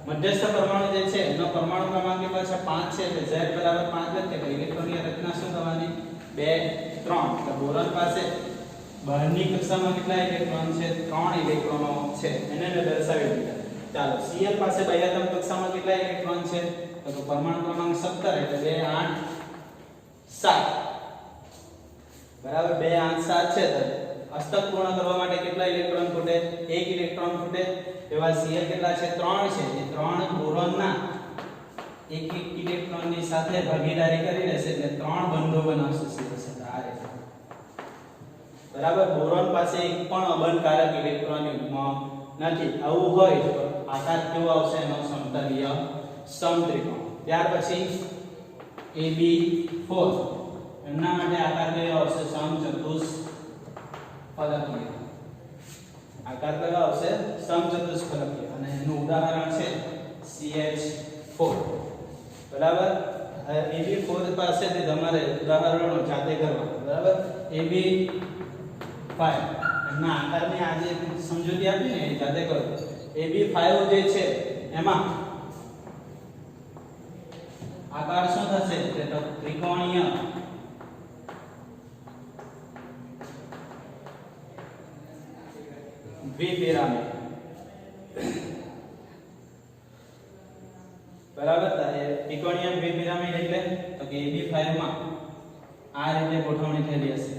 મધ્યસ્થ પરમાણુ જે છે એનો પરમાણુ ક્રમાંક કેટલો છે 5 છે એટલે Z બરાબર 5 લખીએ તો ઇલેક્ટ્રોનની રચના શું થવાની 2 3 એટલે બોરોન પાસે બહારની કક્ષામાં કેટલા ઇલેક્ટ્રોન છે 3 ઇલેક્ટ્રોનો છે એને મેં દર્શાવી દીધા ચાલો Cl પાસે બાહ્યતમ કક્ષામાં કેટલા ઇલેક્ટ્રોન છે તો પરમાણુ ક્રમાંક 17 એટલે 2 8 7 બરાબર 2 8 7 છે તો અષ્ટક પૂર્ણ કરવા માટે કેટલા ઇલેક્ટ્રોન ખૂટે 1 ઇલેક્ટ્રોન ખૂટે એવા Cl કેટલા છે 3 છે એ 3 બોરોનના એક ઇલેક્ટ્રોનની સાથે ભાગીદારી કરી લેશે એટલે 3 બંધો બનાવશે Cl સાથે આ રીતે બરાબર બોરોન પાસે એક પણ અબંધકારક ઇલેક્ટ્રોન યુગ્મ નથી આવું હોય તો આકાર કેવો આવશે એનો સમતલીય સમત્રિકોણ ત્યાર પછી AB4 એના માટે આકાર કેવો આવશે સમચતુષ્ફલકીય આકાર કયો આવશે સમચતુષ્ફલકીય અને એનું ઉદાહરણ છે CH4 બરાબર AB4 પાસેથી તમારે ઉદાહરણો જાતે કરવા બરાબર AB5 એના આકારની આજે સમજૂતી આપી ને જાતે કરો AB5 જે છે એમાં આકાર શું થશે એટલે ત્રિકોણીય દ્વિપિરામિડ બરાબર ત્રિકોણીય દ્વિપિરામિડ એટલે તો કે AB5 માં આ રીતે ગોઠવણી થયેલી હશે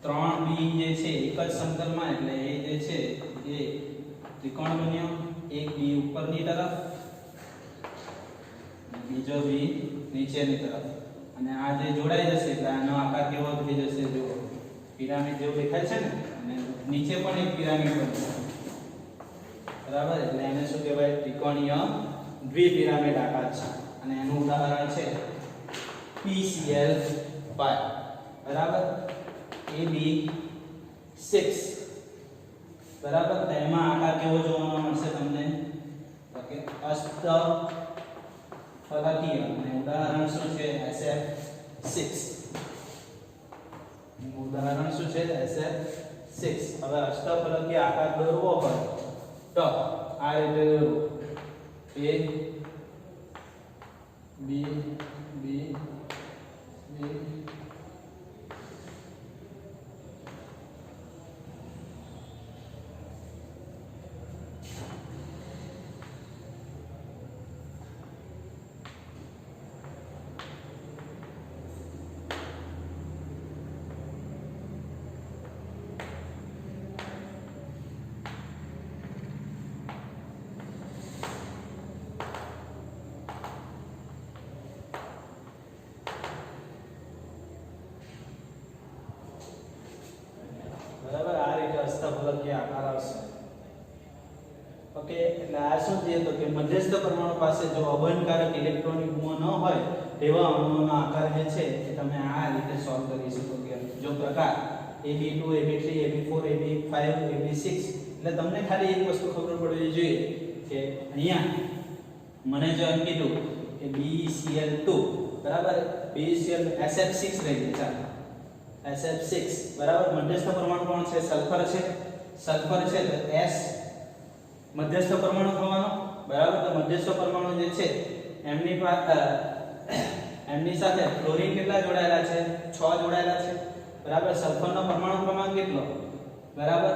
3B જે છે એક જ સમતલમાં એટલે એ જે છે એ ત્રિકોણ બન્યો એક B ઉપરની તરફ બીજો B નીચેની તરફ અને આ જે જોડાઈ જશે એટલે આનો આકાર કેવો થઈ જશે જો પિરામિડ જેવું દેખાય છે ને અને નીચે પણ એક પિરામિડ બનશે બરાબર એટલે એને શું કહેવાય ત્રિકોણીય દ્વિપિરામિડ આકાર છે અને એનું ઉદાહરણ છે PCl5 બરાબર AB6 બરાબર તેમાં આકાર કેવો જોવા મળશે તમને તો કે અષ્ટફલકીય અને ઉદાહરણ શું છે SF6 ઉદાહરણ શું છે SF6 હવે અષ્ટફલકીય આકાર દોરવો હોય તો આ રીતે દોરો A B B B અષ્ટફલકીય આકાર આવશે ઓકે એટલે આ શું થયું તો કે મધ્યસ્થ પરમાણુ પાસે જો અબંધકારક ઇલેક્ટ્રોન યુગ્મ ન હોય તેવા અણુઓનો આકાર જે છે એ તમે આ રીતે સોલ્વ કરી શકો કે જો પ્રકાર AB2 AB3 AB4 AB5 AB6 એટલે તમને ખાલી એક વસ્તુ ખબર પડવી જોઈએ કે અહીંયા મને જો એમ કીધું કે BCl2 બરાબર BCl SF6 રહી ગઈ ચાલો SF6 બરાબર મધ્યસ્થ પરમાણુ કોણ છે સલ્ફર છે તો S મધ્યસ્થ પરમાણુ થવાનો બરાબર તો મધ્યસ્થ પરમાણુ જે છે એમની સાથે ફ્લોરીન કેટલા જોડાયેલા છે 6 જોડાયેલા છે બરાબર સલ્ફરનો પરમાણુ ક્રમાંક કેટલો બરાબર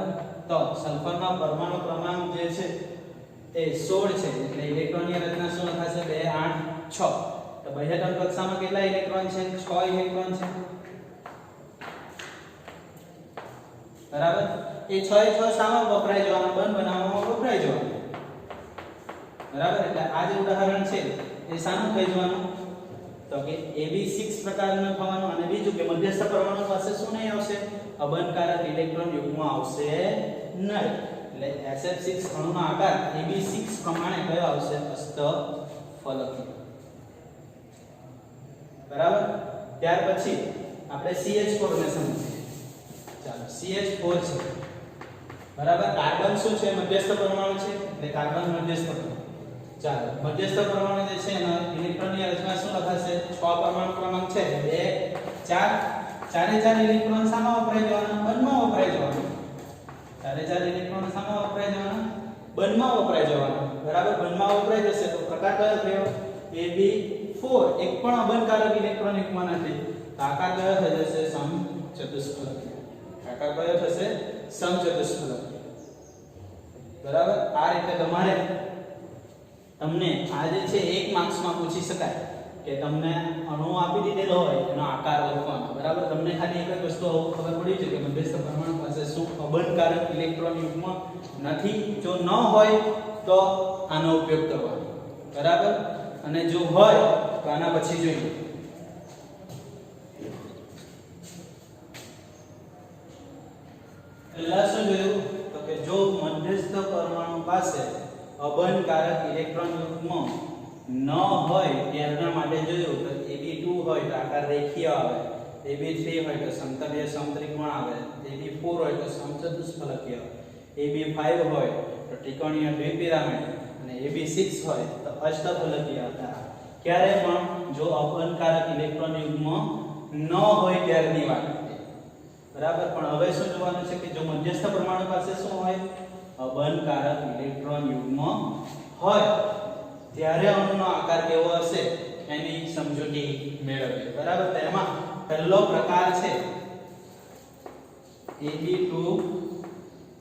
તો સલ્ફરનો પરમાણુ ક્રમાંક જે છે એ 16 છે એટલે ઇલેક્ટ્રોનની રચના શું થશે 2 8 6 તો બાહ્યતમ કક્ષામાં કેટલા ઇલેક્ટ્રોન છે 6 ઇલેક્ટ્રોન છે બરાબર એ 6 એ 6 સામા વપરાઈ જવાના બંધ બનાવવામાં વપરાઈ જવાના બરાબર એટલે આ જે ઉદાહરણ છે એ સાનું થઈ જવાનું તો કે AB6 પ્રકારનું થવાનું અને બીજું કે મધ્યસ્થ પરમાણુ પાસે શું નહીં આવશે અબંધકારક ઇલેક્ટ્રોન યુગ્મ આવશે નહીં એટલે SF6 અણુનો આકાર AB6 પ્રમાણે કયો આવશે અષ્ટફલકીય બરાબર ત્યાર પછી આપણે CH4 ને સમજીએ ચાલો CH4 છે બરાબર કાર્બન શું છે મધ્યસ્થ પરમાણુ છે એટલે કાર્બન મધ્યસ્થ પરમાણુ ચાલો મધ્યસ્થ પરમાણુ જે છે એના ઇલેક્ટ્રોનની રચના શું લખાશે 6 પરમાણુ ક્રમાંક છે 2 4 ચારે ચાર ઇલેક્ટ્રોન સામા વપરાઈ જવાના બંધમાં વપરાઈ જવાના ચારે ચાર ઇલેક્ટ્રોન સામા વપરાઈ જવાના બંધમાં વપરાઈ જવાના બરાબર બંધમાં વપરાઈ જશે તો પ્રકાર કયો થયો AB4 એક પણ અબંધકારક ઇલેક્ટ્રોન યુગ્મ નથી આકાર કયો થઈ જશે સમચતુષ્ફલકીય આકાર કયો થશે સમચતુષ્ફલકીય બરાબર આ રીતે તમારે તમને આ જે છે એક માર્ક્સમાં પૂછી શકાય કે તમને અણુ આપી દીધેલો હોય એનો આકાર લખવાનો બરાબર તમને ખાલી એક જ વસ્તુ ખબર પડી છે કે મધ્યસ્થ પરમાણુ પાસે શું અબંધકારક ઇલેક્ટ્રોન યુગ્મ નથી જો ન હોય તો આનો ઉપયોગ કરવાનો બરાબર અને જો હોય તો આના પછી જોઈએ પહેલા શું જોયું તો કે જો મધ્યસ્થ પરમાણુ પાસે અબંધકારક ઇલેક્ટ્રોન યુગ્મ ન હોય તેના માટે જોયું તો AB2 હોય તો આકાર રેખીય આવે AB3 હોય તો સમતલીય સમત્રિકોણ આવે AB4 હોય તો સમચતુષ્ફલકીય AB5 હોય તો ત્રિકોણીય દ્વિપિરામિડ અને AB6 હોય તો અષ્ટફલકીય આકાર ક્યારે પણ જો અબંધકારક ઇલેક્ટ્રોન યુગ્મ ન હોય ત્યારની વાત બરાબર પણ હવે શું જોવાનું છે કે જો મધ્યસ્થ પરમાણુ પાસે શું હોય અબંધકારક ઇલેક્ટ્રોન યુગ્મ હોય ત્યારે અણુનો આકાર કેવો હશે એની સમજૂતી મેળવીએ બરાબર તેમાં પહેલો પ્રકાર છે AB2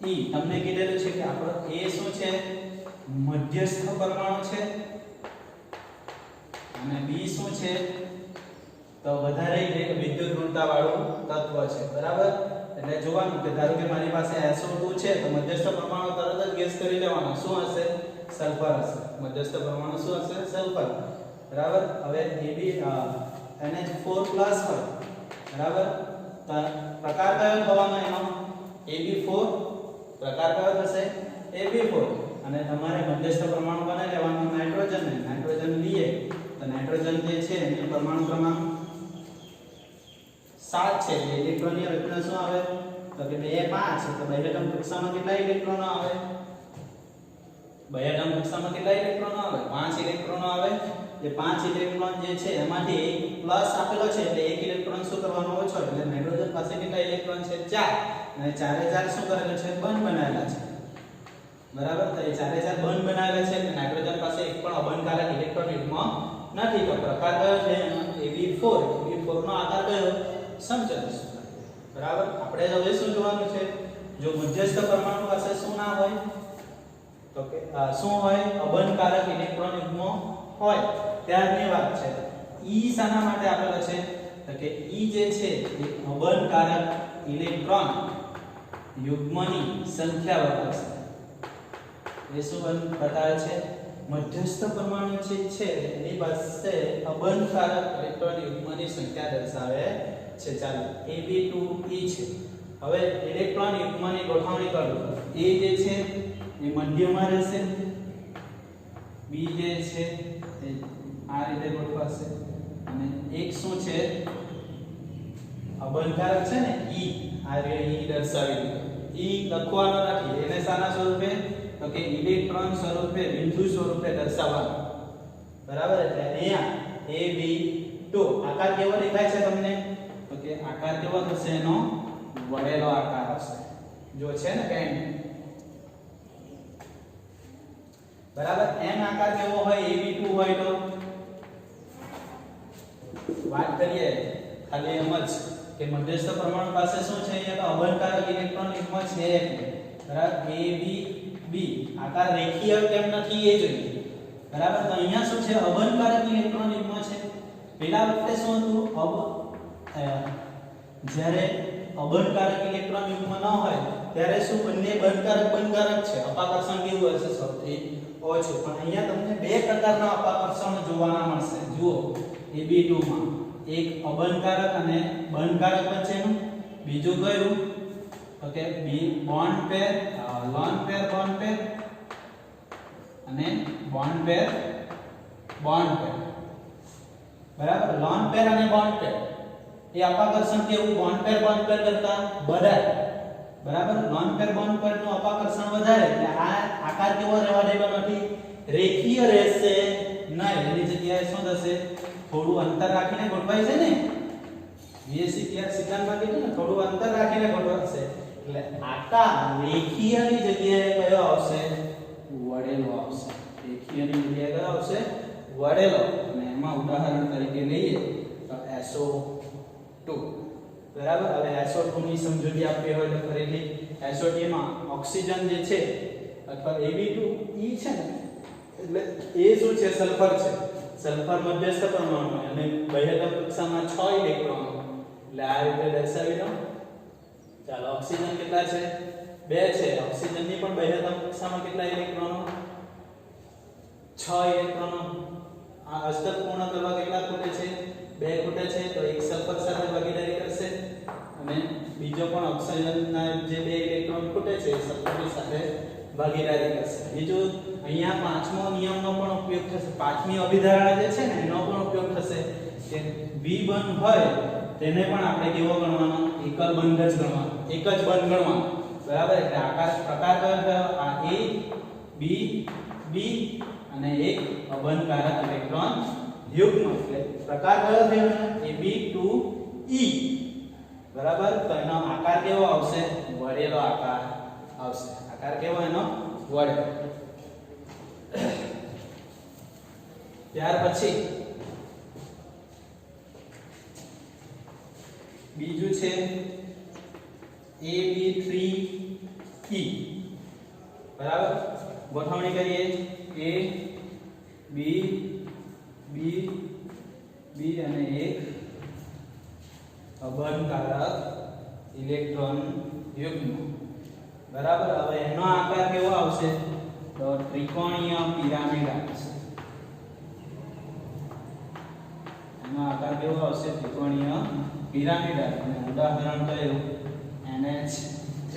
E તમને કીધેલું છે કે આપણો A શું છે મધ્યસ્થ પરમાણુ છે અને B શું છે તો વધારે વિદ્યુત ઋણતા વાળું તત્વ છે બરાબર એટલે જોવાનું કે ધારો કે મારી પાસે SO2 છે તો મધ્યસ્થ પરમાણુ તરત જ ગેસ કરી લેવાનો શું હશે સલ્ફર હશે મધ્યસ્થ પરમાણુ શું હશે સલ્ફર બરાબર હવે NH4+ હોય બરાબર તો પ્રકાર કયો થવાનો એનો Ab4 પ્રકાર કયો થશે Ab4 અને તમારે મધ્યસ્થ પરમાણુ બનાવી લેવાનું નાઇટ્રોજન લઈએ તો નાઇટ્રોજન જે છે એનું પરમાણુ ક્રમાંક 7 છે એટલે ઇલેક્ટ્રોનની રચના શું આવે તો કે 2 5 તો બાહ્યતમ કક્ષામાં કેટલા ઇલેક્ટ્રોનો આવે બાહ્યતમ કક્ષામાં કેટલા ઇલેક્ટ્રોનો આવે 5 ઇલેક્ટ્રોનો આવે જે 5 ઇલેક્ટ્રોન જે છે એમાંથી એક પ્લસ આપેલો છે એટલે એક ઇલેક્ટ્રોન શું કરવાનો ઓછો એટલે નાઇટ્રોજન પાસે કેટલા ઇલેક્ટ્રોન છે 4 અને 4 શું કરેલું છે બંધ બનાવેલા છે બરાબર તો એ 4 બંધ બનાવેલા છે એટલે નાઇટ્રોજન પાસે એક પણ અબંધકારક ઇલેક્ટ્રોન યુગ્મ નથી તો પ્રકાર કયો છે Ab4 નો આકાર કયો સમચતુષ્ટ બરાબર આપણે હવે શું જોવાનું છે જો મધ્યસ્થ પરમાણુ પાસે શું ના હોય તો કે શું હોય અબંધકારક ઇલેક્ટ્રોન યુગ્મ હોય ત્યારની વાત છે E શાના માટે આપેલો છે તો કે E જે છે એ અબંધકારક ઇલેક્ટ્રોન યુગ્મની સંખ્યા બતાવશે એ શું બતાવે છે મધ્યસ્થ પરમાણુ જે છે એની પાસે અબંધકારક ઇલેક્ટ્રોન યુગ્મની સંખ્યા દર્શાવે છે ચાલો Ab2E છે હવે ઇલેક્ટ્રોન યુગ્મની ગોઠવણી કરો A જે છે એ મધ્યમાં રહેશે B જે છે એ આ રીતે ગોઠવાશે અને એક શું છે અબંધકારક છે ને E આ રીતે E દર્શાવી E લખવાનો નથી એને શાના સ્વરૂપે તો કે ઇલેક્ટ્રોન સ્વરૂપે બિંદુ સ્વરૂપે દર્શાવવાનું બરાબર એટલે અહીંયા Ab2 આકાર કેવો દેખાય છે તમને તો કે આકાર કેવો થશે એનો વળેલો આકાર હશે જો છે ને પેન બરાબર n આકાર કેવો હોય Ab2 હોય તો વાત કરીએ ખાલી એમ જ કે મધ્યસ્થ પરમાણુ પાસે શું છે અહીંયા તો અબંધકારક ઇલેક્ટ્રોન યુગ્મ છે બરાબર AB આકાર રેખીય કેમ નથી એ જોઈએ બરાબર તો અહીંયા શું છે અબંધકારક ઇલેક્ટ્રોન યુગ્મ છે પેલા વખતે શું હતું જ્યારે અબંધકારક ઇલેક્ટ્રોન યુગ્મ ન હોય ત્યારે શું બંને બંધકારક છે અપાકર્ષણ કેવું હશે સૌથી ઓછું પણ અહીંયા તમને બે પ્રકારના અપાકર્ષણ જોવાના મળશે જુઓ Ab2 માં એક અબંધકારક અને બંધકારક વચ્ચેનું બીજું કયું ઓકે બોન્ડ પેર લોન પેર બોન્ડ પેર અને બોન્ડ પેર બરાબર લોન પેર અને બોન્ડ પેર એ અપાકર્ષણ કેવું બોન્ડ પેર કરતા વધારે બરાબર લોન પેર બોન્ડ પેર નું અપાકર્ષણ વધારે એટલે આ આકાર કેવો રહેવા દેવો નથી રેખીય રહેશે નહીં એની જગ્યાએ શું થશે થોડું અંતર રાખીને ગોઠવાય છે ને VSC સિદ્ધાંતમાં કીધું ને થોડું અંતર રાખીને ગોઠવાશે એટલે આકાર રેખીયની જગ્યાએ કયો આવશે વળેલો આવશે રેખીયની જગ્યાએ કયો આવશે વળેલો અને એમાં ઉદાહરણ તરીકે લઈએ તો SO2 બરાબર હવે SO2 ની સમજૂતી આપવી હોય તો ફરીથી SO2 માં ઓક્સિજન જે છે અથવા Ab2E છે ને એટલે એ શું છે સલ્ફર છે સલ્ફર મધ્યસ્થ પરમાણુ અને બાહ્યતમ કક્ષામાં 6 ઇલેક્ટ્રોન એટલે આ રીતે દર્શાવી દો ચાલો ઓક્સિજન કેટલા છે 2 છે ઓક્સિજનની પણ બાહ્યતમ કક્ષામાં કેટલા ઇલેક્ટ્રોનો 6 ઇલેક્ટ્રોનો આ અષ્ટક પૂર્ણ કરવા કેટલા ખૂટે છે 2 ખૂટે છે તો એક સલ્ફર સાથે ભાગીદારી કરશે અને બીજો પણ ઓક્સિજનના જે 2 ઇલેક્ટ્રોન ખૂટે છે સલ્ફરની સાથે ભાગીદારી કરશે બીજું અહીંયા પાંચમો નિયમનો પણ ઉપયોગ થશે પાંચમી અભિધારણા જે છે ને એનો પણ ઉપયોગ થશે કે V બંધ હોય તેને પણ આપણે કેવો ગણવાનો એકલ બંધ જ ગણવાનો એક જ બંધ ગણવાનો બરાબર એટલે આકાર પ્રકાર કયો આ A B B અને એક અબંધકારક ઇલેક્ટ્રોન યુગ્મ એટલે પ્રકાર કયો થયો Ab2E બરાબર તો એનો આકાર કેવો આવશે વળેલો આકાર આવશે આકાર કેવો એનો વળેલો ત્યાર પછી બીજું છે AB3 E બરાબર ગોઠવણી કરીએ A B B B અને એક અબંધકારક ઇલેક્ટ્રોન યુગ્મ બરાબર હવે એનો આકાર કેવો આવશે તો ત્રિકોણીય પિરામિડ આવશે એનો આકાર કેવો આવશે ત્રિકોણીય પિરામિડ અને ઉદાહરણ કયું NH3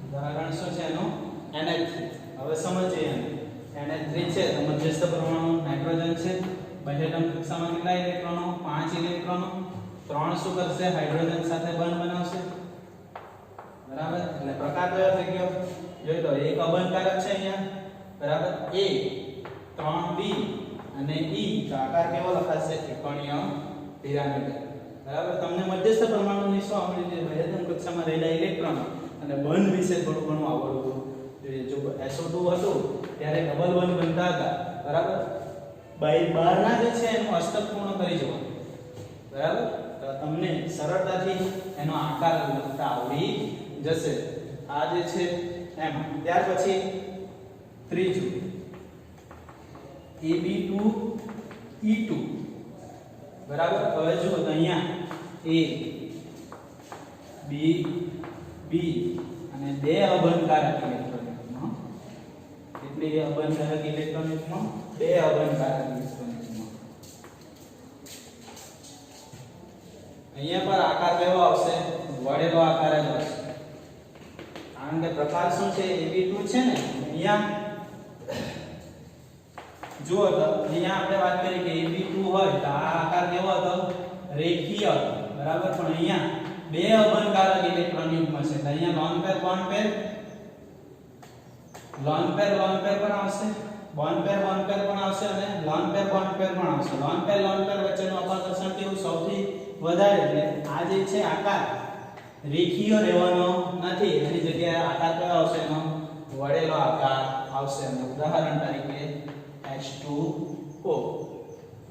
ઉદાહરણ શું છે એનું NH3 હવે સમજીએ NH3 છે તો મધ્યસ્થ પરમાણુ નાઇટ્રોજન છે બાહ્યતમ કક્ષામાં કેટલા ઇલેક્ટ્રોનો 5 ઇલેક્ટ્રોનો 3 શું કરશે હાઇડ્રોજન સાથે બંધ બનાવશે બરાબર એટલે પ્રકાર કયો થઈ ગયો જોઈ લો એક અબંધકારક છે અહીંયા બરાબર A 3B અને E તો આકાર કેવો લખાશે ત્રિકોણીય પિરામિડ બરાબર તમને મધ્યસ્થ પરમાણુની શું આવડી છે બાહ્યતમ કક્ષામાં રહેલા ઇલેક્ટ્રોનો અને બંધ વિશે થોડું ઘણું આવડવું જો SO2 હતું ત્યારે ડબલ બંધ બનતા હતા બરાબર બહારના જે છે એનું અષ્ટક પૂર્ણ કરી જવાનું બરાબર તો તમને સરળતાથી એનો આકાર લખતા આવડી જશે આ જે છે એમ ત્યાર પછી ત્રીજું AB2E2 બરાબર હવે જુઓ તો અહીંયા A B B અને બે અબંધકારક ઇલેક્ટ્રોન કેટલી અબંધકારક ઇલેક્ટ્રોન બે અબંધકારક ઇલેક્ટ્રોન અહીંયા પર આકાર કેવો આવશે વળેલો આકાર જ આવશે કારણ કે પ્રકાર શું છે AB2 છે ને અહીંયા જુઓ તો અહીંયા આપણે વાત કરી કે AB2 હોય તો આ આકાર કેવો હતો રેખીય બરાબર પણ અહીંયા બે અબંધકારક ઇલેક્ટ્રોન યુગ્મ છે તો અહીંયા લોન પેર પણ આવશે બોન્ડ પેર પણ આવશે અને લોન પેર પણ આવશે લોન પેર વચ્ચેનું અપાકર્ષણ કેવું સૌથી વધારે એટલે આ જે છે આકાર રેખીય રહેવાનો નથી એની જગ્યાએ આકાર કયો આવશે એનો વળેલો આકાર આવશે અને ઉદાહરણ તરીકે H2O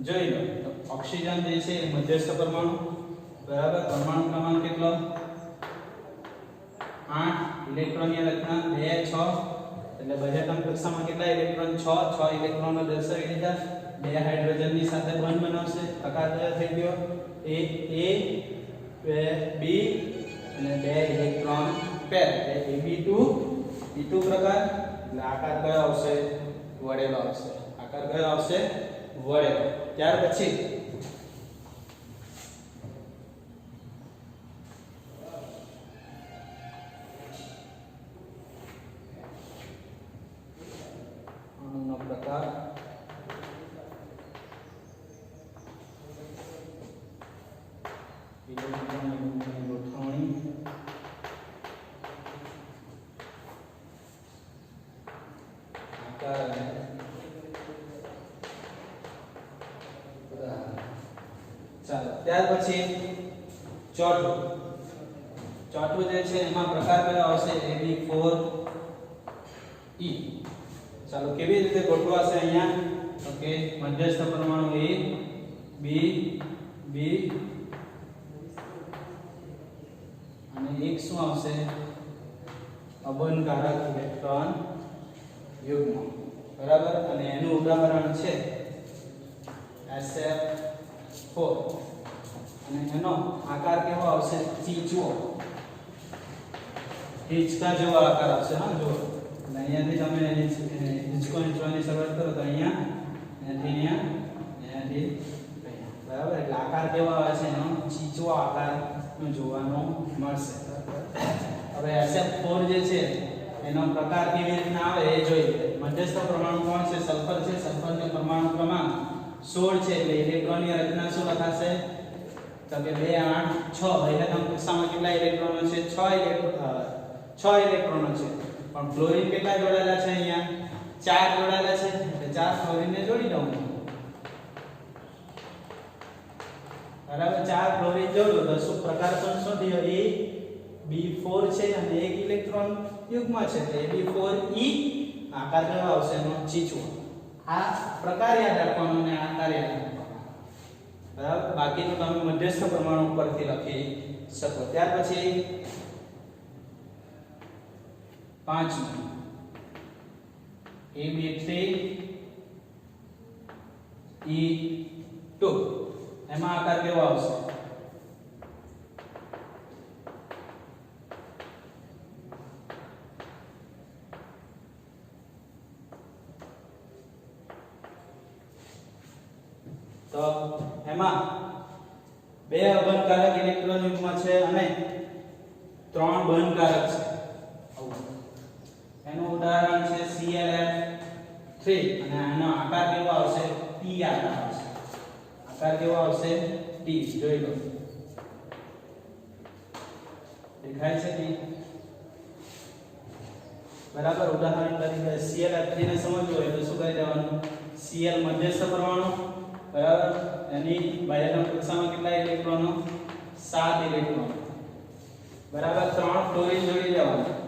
જોઈ લો તો ઓક્સિજન જે છે એ મધ્યસ્થ પરમાણુ બરાબર પરમાણુ ક્રમાંક કેટલો 8 ઇલેક્ટ્રોનની રચના 2 6 એટલે બાહ્યતમ કક્ષામાં કેટલા ઇલેક્ટ્રોન 6 ઇલેક્ટ્રોનો દર્શાવી દીધા બે હાઇડ્રોજનની સાથે બંધ બનાવશે પ્રકાર કયો થઈ ગયો A B અને બે ઇલેક્ટ્રોન પેર એટલે AB2 E2 પ્રકાર એટલે આકાર કયો આવશે વળેલો આવશે આકાર કયો આવશે વળેલો ત્યાર પછી અણુનો પ્રકાર ઇલેક્ટ્રોનની ગોઠવણી આકાર અને ચાલો ત્યાર પછી ચોથું જે છે એમાં પ્રકાર કયો આવશે AB4E ચાલો કેવી રીતે ગોઠવાશે અહીંયા ઓકે મધ્યસ્થ પરમાણુ A B B અને એક શું આવશે અબંધકારક ઇલેક્ટ્રોન યુગ્મ બરાબર અને એનું ઉદાહરણ છે SF4 અને એનો આકાર કેવો આવશે ચીચવો હિંચકા જેવો આકાર આવશે હા જો અહીંયાથી તમે હિંચકો હિંચવાની શરૂઆત કરો તો અહીંયાથી બરાબર એટલે આકાર કેવો આવે છે એનો ચીચવો આકાર જોવાનો મળશે હવે SF4 જે છે એનો પ્રકાર કેવી રીતના આવે એ જોઈએ મધ્યસ્થ પરમાણુ કોણ છે સલ્ફર છે સલ્ફરનો પરમાણુ ક્રમાંક 16 છે એટલે ઇલેક્ટ્રોનની રચના શું લખાશે તો કે 2 8 6 બાહ્યતમ કક્ષામાં કેટલા ઇલેક્ટ્રોનો છે 6 ઇલેક્ટ્રોનો છે પણ ફ્લોરીન કેટલા જોડાયેલા છે અહીંયા 4 જોડાયેલા છે એટલે 4 ફ્લોરીનને જોડી દઉં બરાબર 4 ફ્લોરીન જોડો તો શું પ્રકાર પણ શું થયો A B4 છે અને એક ઇલેક્ટ્રોન યુગ્મ છે તો AB4E આકાર કયો આવશે એનો ચીચવો આ પ્રકાર યાદ રાખવાનો અને આકાર યાદ રાખવાનો બરાબર બાકીનું તમે મધ્યસ્થ પરમાણુ ઉપરથી લખી શકો ત્યાર પછી પાંચમું AB3 E2 એમાં આકાર કેવો આવશે? તો એમાં બે અબંધકારક ઇલેક્ટ્રોન યુગ્મ છે અને ત્રણ બંધકારક છે. એનું ઉદાહરણ છે ClF3 અને આનો આકાર કેવો આવશે? T આકાર આવશે. આકાર કેવો આવશે? T. જોઈ લો, દેખાય છે T? બરાબર. ઉદાહરણ તરીકે ClF3 ને સમજવું હોય તો શું કરી દેવાનું? Cl મધ્યસ્થ પરમાણુ, બરાબર, એની બાહ્યતમ કક્ષામાં કેટલા ઇલેક્ટ્રોનો? 7 ઇલેક્ટ્રોન, બરાબર. 3 ફ્લોરીન જોડી દેવાના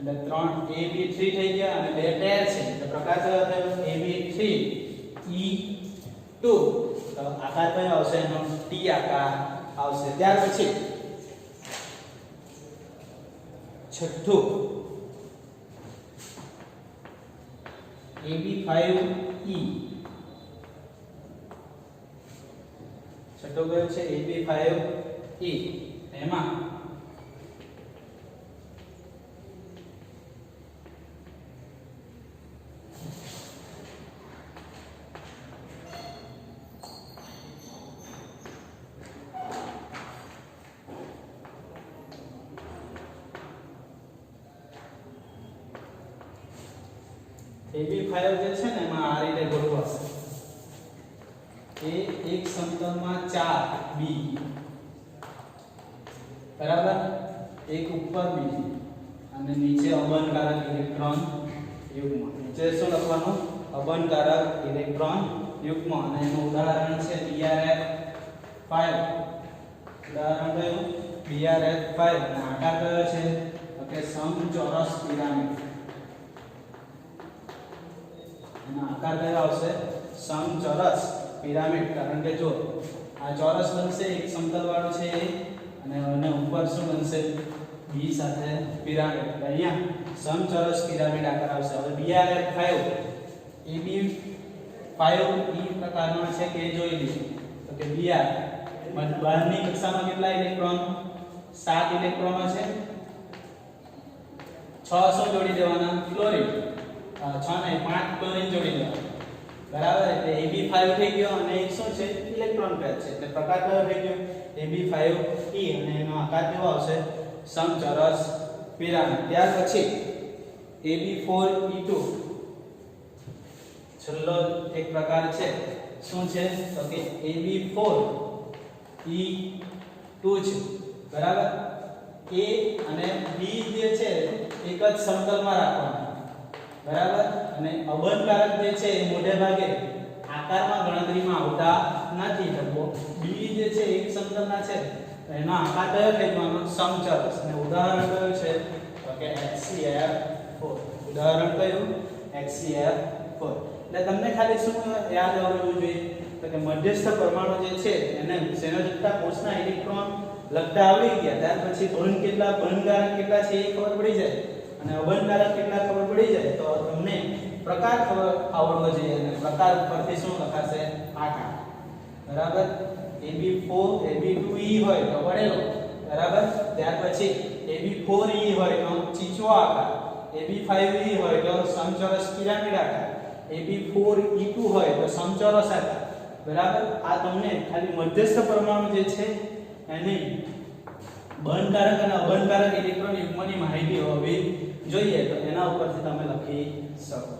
એટલે 3 AB3 થઈ ગયા અને બે પેર છે તો પ્રકાર કયો થયો? AB3 E2. તો આકાર કયો આવશે? એનો T આકાર આવશે. ત્યાર પછી છઠ્ઠું AB5E. છઠ્ઠો કયો છે? AB5E. એમાં AB5 જે છે ને એમાં આ રીતે ગોઠવાશે. એ એક સમતલમાં 4 B, બરાબર, એક ઉપર B અને નીચે અબંધકારક ઇલેક્ટ્રોન યુગ્મ. નીચે શું લખવાનું? અબંધકારક ઇલેક્ટ્રોન યુગ્મ. અને એનું ઉદાહરણ છે BRF5. ઉદાહરણ કયું? BRF5. અને આકાર કયો છે? તો કે સમચોરસ પિરામિડ. એનો આકાર કયો આવશે? સમચોરસ પિરામિડ. કારણ કે જો આ ચોરસ બનશે, એક સમતલ વાળું છે અને એને ઉપર શું બનશે? B સાથે પિરામિડ. અહીંયા સમચોરસ પિરામિડ આકાર આવશે. હવે BRF5 AB5E પ્રકારનો છે કે જોઈ લઈએ. તો કે BR બહારની કક્ષામાં કેટલા ઇલેક્ટ્રોન? 7 ઇલેક્ટ્રોનો છે. 6 જોડી દેવાના ફ્લોરીન, 6 નહીં 5 ક્લોરીન જોડી દેવાના, બરાબર. એટલે AB5 થઈ ગયો અને એક શું છે? ઇલેક્ટ્રોન પેર છે. એટલે પ્રકાર કયો થઈ ગયો? AB5E. અને એનો આકાર કેવો આવશે? સમચોરસ પિરામિડ. ત્યાર પછી AB4E2 છેલ્લો એક પ્રકાર છે. શું છે? તો કે AB4E2 છે, બરાબર. A અને B જે છે એક જ સમતલમાં રાખવાના, બરાબર. અને અબંધકારક જે છે એ મોટે ભાગે આકારમાં ગણતરીમાં આવતા નથી. તો B જે છે એક સમતલના છે તો એનો આકાર કયો લેવાનો? સમચોરસ. અને ઉદાહરણ કયું છે? તો કે HCF4. ઉદાહરણ કયું? HCF4. એટલે તમને ખાલી શું યાદ આવવું જોઈએ? તો કે મધ્યસ્થ પરમાણુ જે છે એને સંયોજકતા કોષના ઇલેક્ટ્રોન લખતા આવડી ગયા. ત્યાર પછી બંધ કેટલા, બંધકારક કેટલા છે એ ખબર પડી જાય અને અબંધકારક કેટલા ખબર પડી જાય તો તમને પ્રકાર ખબર આવડવો જોઈએ. અને પ્રકાર ઉપરથી શું લખાશે? આકાર, બરાબર. AB4 AB2E હોય તો વળેલો, બરાબર. ત્યાર પછી AB4E હોય તો ચીચો આકાર, AB5E હોય તો સમચોરસ પિરામિડ આકાર, AB4E2 હોય તો સમચોરસ આકાર, બરાબર. આ તમને ખાલી મધ્યસ્થ પરમાણુ જે છે એની બંધકારક અને અબંધકારક ઇલેક્ટ્રોન યુગ્મની માહિતી હોવી જોઈએ. તો એના ઉપરથી તમે લખી શકો.